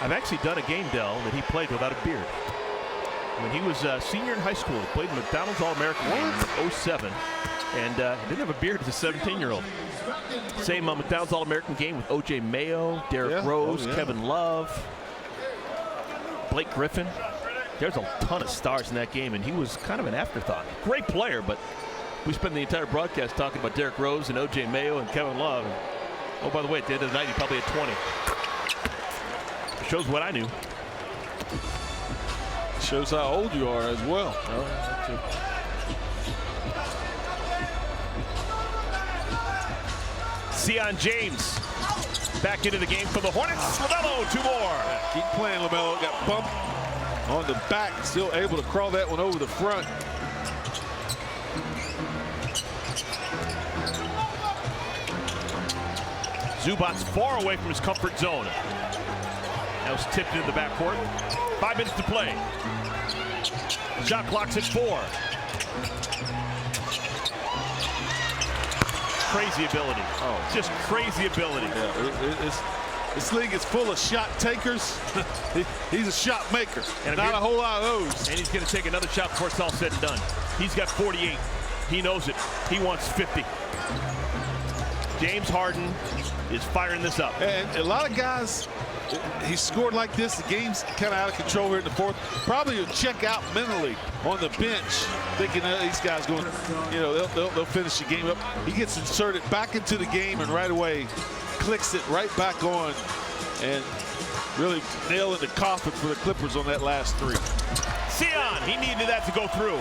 I've actually done a game, Dell, that he played without a beard. When he was a senior in high school, he played in McDonald's All-American game in 07, and didn't have a beard as a 17-year-old. Same McDonald's All-American game with O.J. Mayo, Derrick Rose, Kevin Love, Blake Griffin. There's a ton of stars in that game, and he was kind of an afterthought. Great player, but we spent the entire broadcast talking about Derrick Rose and O.J. Mayo and Kevin Love. And, oh, by the way, at the end of the night, he probably had 20. Shows what I knew. Shows how old you are as well. Sion James back into the game for the Hornets. LaMelo, 2 more. Keep playing, LaMelo. Got bumped on the back. Still able to crawl that one over the front. Zubac far away from his comfort zone. That was tipped into the backcourt. 5 minutes to play. Shot clock's at 4. Crazy ability. Oh, just crazy ability. Yeah, this league is full of shot takers. He's a shot maker. And not a whole lot of those. And he's going to take another shot before it's all said and done. He's got 48. He knows it. He wants 50. James Harden is firing this up. And a lot of guys, he scored like this, the game's kind of out of control here in the fourth. Probably will check out mentally on the bench, thinking these guys going, you know, they'll finish the game up. He gets inserted back into the game and right away clicks it right back on and really nailing the coffin for the Clippers on that last 3. Sion, he needed that to go through.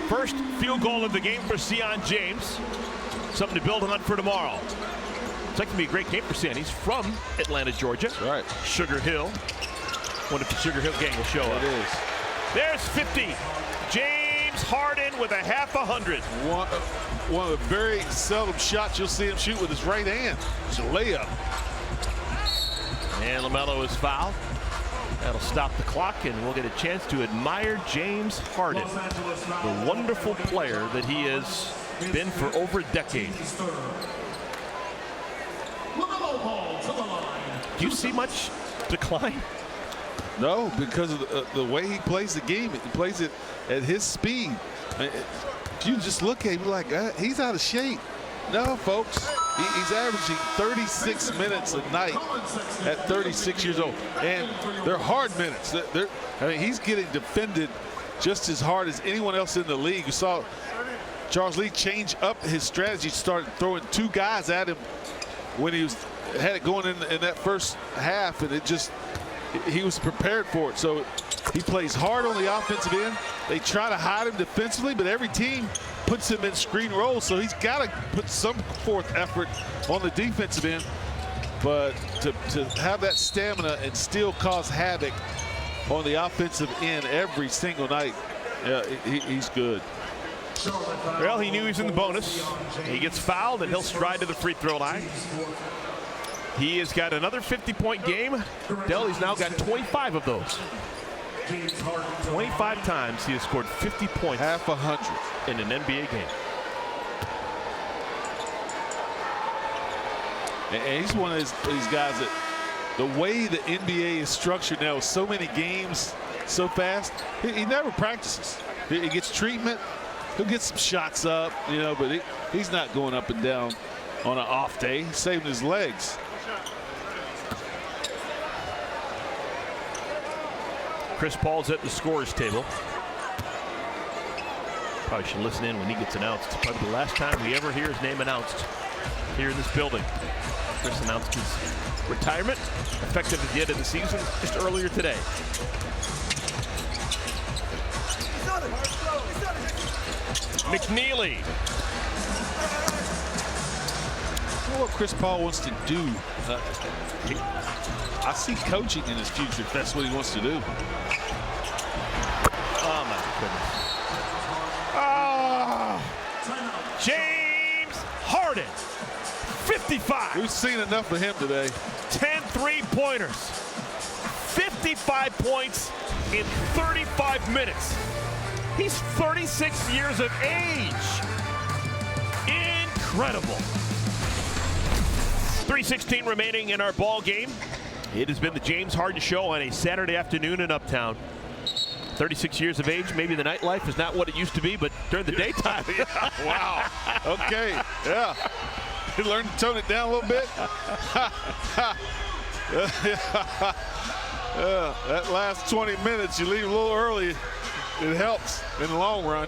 First field goal of the game for Sion James. Something to build on for tomorrow. It's like to be a great game for Sion. He's from Atlanta, Georgia. Right. Sugar Hill. Wonder if the Sugar Hill gang will show up. It is. There's 50. James James Harden with a half 100. One of the very seldom shots you'll see him shoot with his right hand. It's a layup. And LaMelo is fouled. That'll stop the clock, and we'll get a chance to admire James Harden, the wonderful player that he has been for over a decade. Do you see much decline? No, because of the way he plays the game. He plays it at his speed. You just look at him like, he's out of shape. No, folks, he's averaging 36 minutes a night at 36 years old. And they're hard minutes. I mean, he's getting defended just as hard as anyone else in the league. You saw Charles Lee change up his strategy, started throwing two guys at him when he had it going in that first half, and he was prepared for it. So he plays hard on the offensive end. They try to hide him defensively, but every team puts him in screen roles, so he's got to put some forth effort on the defensive end. But to have that stamina and still cause havoc on the offensive end every single night, he's good. Well, he knew he was in the bonus. He gets fouled, and he'll stride to the free throw line. He has got another 50-point game. He's now got 25 of those. 25 times he has scored 50 points. Half 100 in an NBA game. And he's one of these guys that the way the NBA is structured now with so many games so fast, he never practices. He gets treatment. He'll get some shots up, but he's not going up and down on an off day. He's saving his legs. Chris Paul's at the scorer's table. Probably should listen in when he gets announced. Probably the last time we ever hear his name announced here in this building. Chris announced his retirement, effective at the end of the season, just earlier today. McNeely. What Chris Paul wants to do. I see coaching in his future if that's what he wants to do. Oh, my goodness. James Harden, 55. We've seen enough of him today. 10 3-pointers. 55 points in 35 minutes. He's 36 years of age. Incredible. 3:16 remaining in our ball game. It has been the James Harden Show on a Saturday afternoon in Uptown. 36 years of age. Maybe the nightlife is not what it used to be, but during the daytime. Wow. Okay. Yeah. You learned to tone it down a little bit. That last 20 minutes, you leave a little early. It helps in the long run.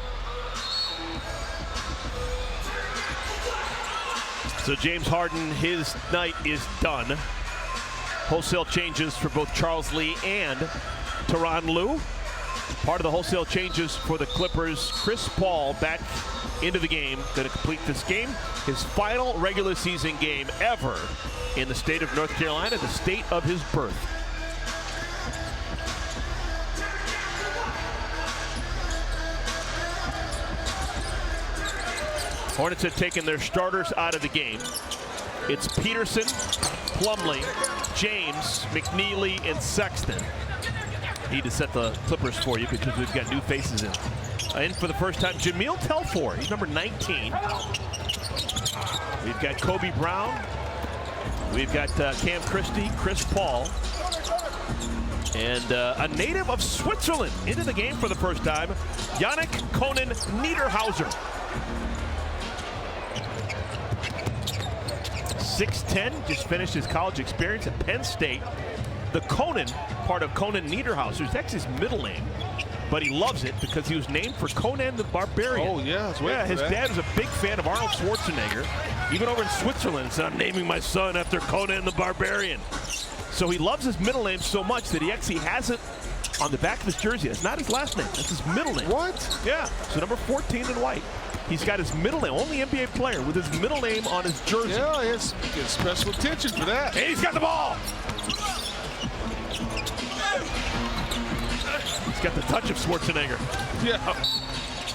So James Harden, his night is done. Wholesale changes for both Charles Lee and Tyronn Lue. Part of the wholesale changes for the Clippers. Chris Paul back into the game, going to complete this game. His final regular season game ever in the state of North Carolina, the state of his birth. Hornets have taken their starters out of the game. It's Peterson, Plumlee, James, McNeely, and Sexton. Need to set the Clippers for you because we've got new faces in. In for the first time, Jameel Telfor. He's number 19. We've got Kobe Brown. We've got Cam Christie, Chris Paul. And a native of Switzerland into the game for the first time, Yannick Conan Niederhauser. 6'10", just finished his college experience at Penn State. The Conan, part of Conan Niederhauser, that's his middle name, but he loves it because he was named for Conan the Barbarian. Oh, yeah. Yeah, his dad was a big fan of Arnold Schwarzenegger. Even over in Switzerland, said, I'm naming my son after Conan the Barbarian. So he loves his middle name so much that he actually has it on the back of his jersey. It's not his last name, that's his middle name. What? Yeah, so number 14 in white. He's got his middle name, only NBA player with his middle name on his jersey. Yeah, he has special attention for that. And he's got the ball. He's got the touch of Schwarzenegger. Yeah.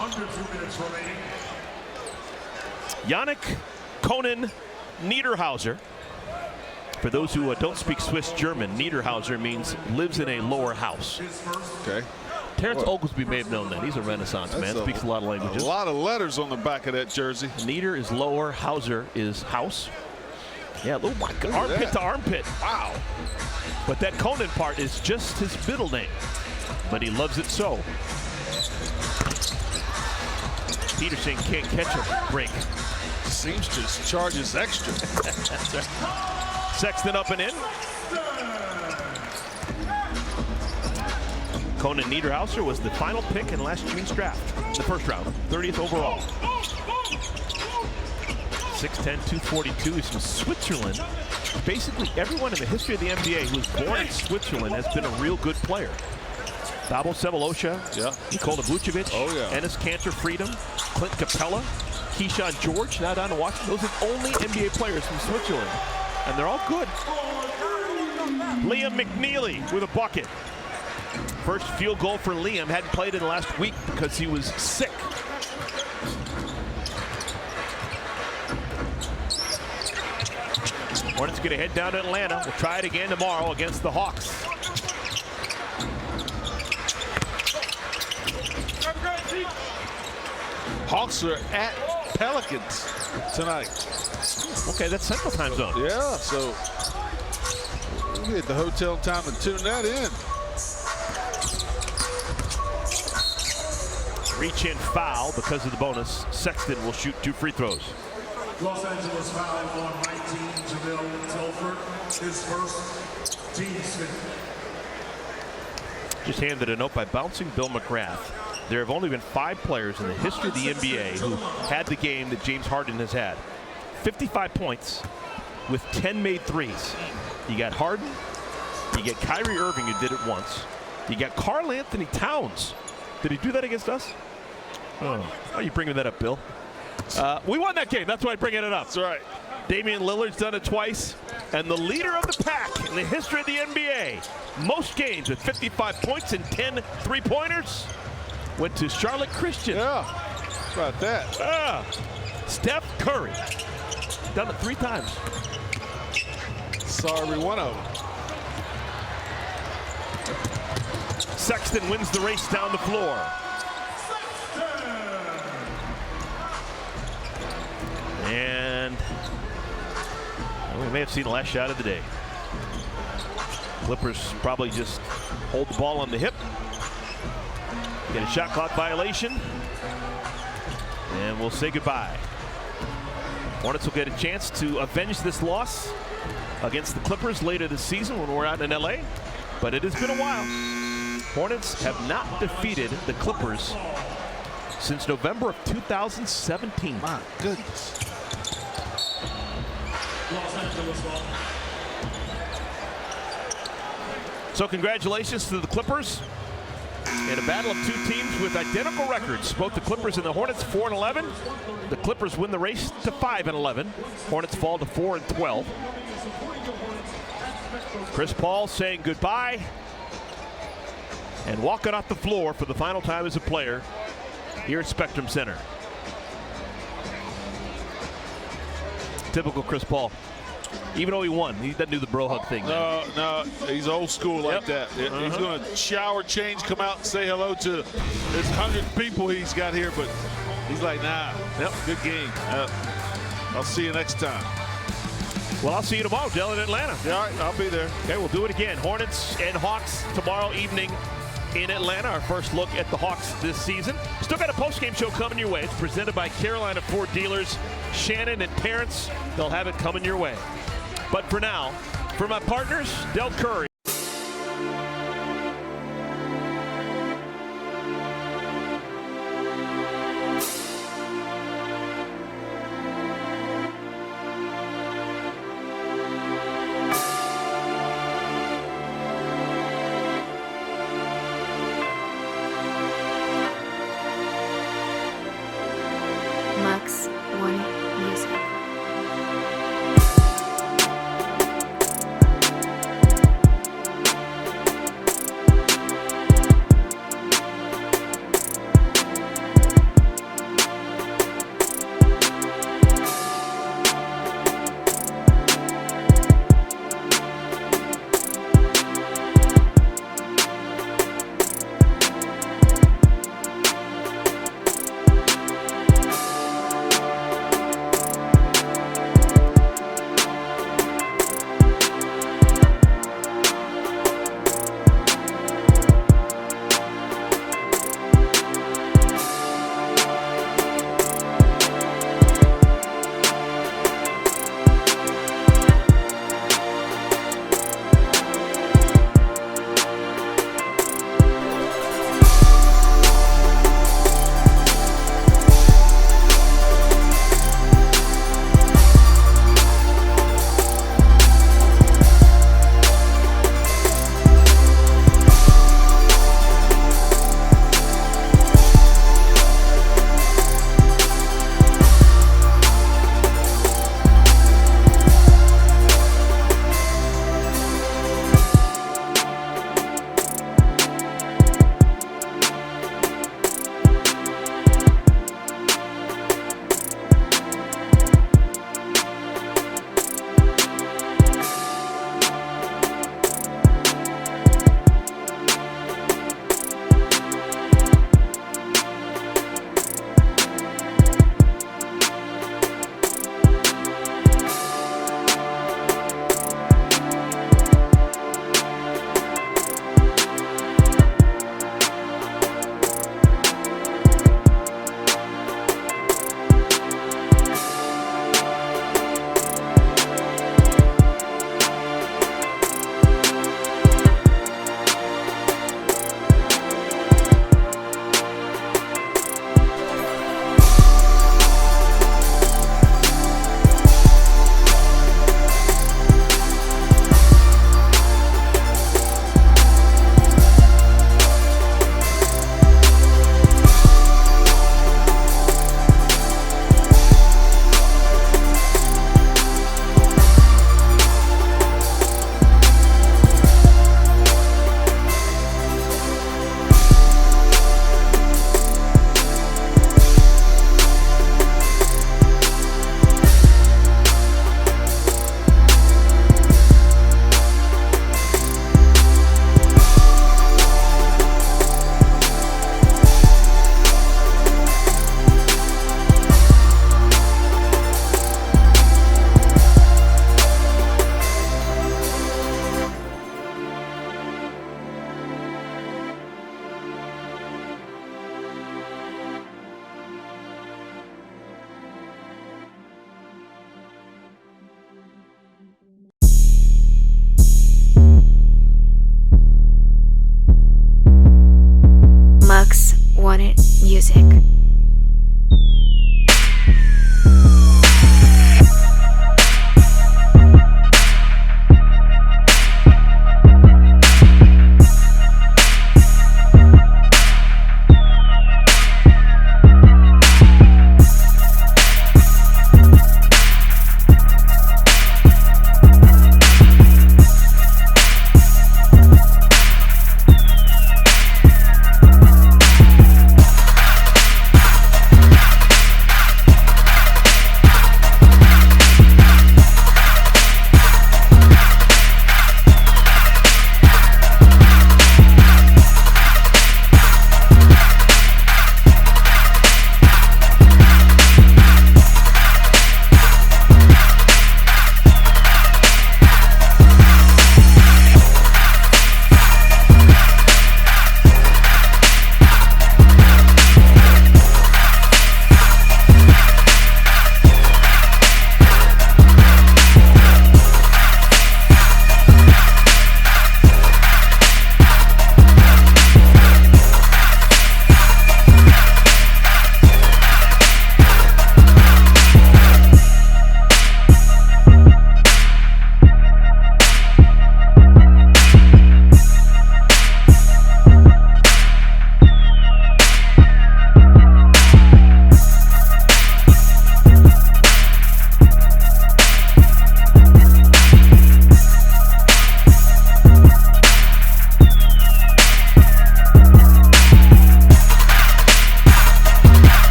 Under 2 minutes remaining. Yannick Konen Niederhauser. For those who don't speak Swiss German, Niederhauser means lives in a lower house. Okay. Terrence Oglesby may have known that. He's a Renaissance man, speaks a lot of languages. A lot of letters on the back of that jersey. Nieder is lower, Hauser is house. Yeah, oh my God, armpit to armpit. Wow. But that Konen part is just his middle name. But he loves it so. Peterson can't catch a break. Seamstress charges extra. That's right. Sexton up and in. Konen Niederhauser was the final pick in last June's draft, the first round, 30th overall. 6'10", 242. He's from Switzerland. Basically, everyone in the history of the NBA who was born in Switzerland has been a real good player. Dabo Sebalosha, Nikola Vucevic, Enes Kanter Freedom, Clint Capella, Keyshawn George, now down to Washington. Those are the only NBA players from Switzerland, and they're all good. Liam McNeely with a bucket. First field goal for Liam. Hadn't played in the last week because he was sick. Hornets going to head down to Atlanta. We'll try it again tomorrow against the Hawks. Hawks are at Pelicans tonight. Okay, that's Central Time Zone. Yeah, so we get the hotel time to tune that in. Reach in foul because of the bonus. Sexton will shoot 2 free throws. Los Angeles foul on 19, Jamil Telford, his first, team's fifth. Just handed a note by bouncing Bill McGrath. There have only been 5 players in the history of the NBA who had the game that James Harden has had. 55 points with 10 made threes. You got Harden, you get Kyrie Irving who did it once. You got Karl Anthony Towns. Did he do that against us? Oh, why are you bringing that up, Bill? We won that game. That's why I'm bringing it up. That's right. Damian Lillard's done it twice. And the leader of the pack in the history of the NBA, most games with 55 points and 10 three-pointers, went to Charlotte Christian. Yeah, how about that? Steph Curry. Done it 3 times. Saw every one of them. Sexton wins the race down the floor. And we may have seen the last shot of the day. Clippers probably just hold the ball on the hip. Get a shot clock violation. And we'll say goodbye. Hornets will get a chance to avenge this loss against the Clippers later this season when we're out in LA. But it has been a while. Hornets have not defeated the Clippers since November of 2017. My goodness. So congratulations to the Clippers in a battle of 2 teams with identical records. Both the Clippers and the Hornets 4-11. The Clippers win the race to 5-11. Hornets fall to 4-12. Chris Paul saying goodbye and walking off the floor for the final time as a player here at Spectrum Center. Typical Chris Paul. Even though he won, he doesn't do the bro hug thing. No, he's old school like that. He's going to shower, change, come out and say hello to his 100 people he's got here, but he's like, nah, good game. I'll see you next time. Well, I'll see you tomorrow, Dell, in Atlanta. All right, I'll be there. Okay, we'll do it again. Hornets and Hawks tomorrow evening in Atlanta. Our first look at the Hawks this season. Still got a post-game show coming your way. It's presented by Carolina Ford Dealers. Shannon and Terrence, they'll have it coming your way. But for now, for my partners, Del Curry.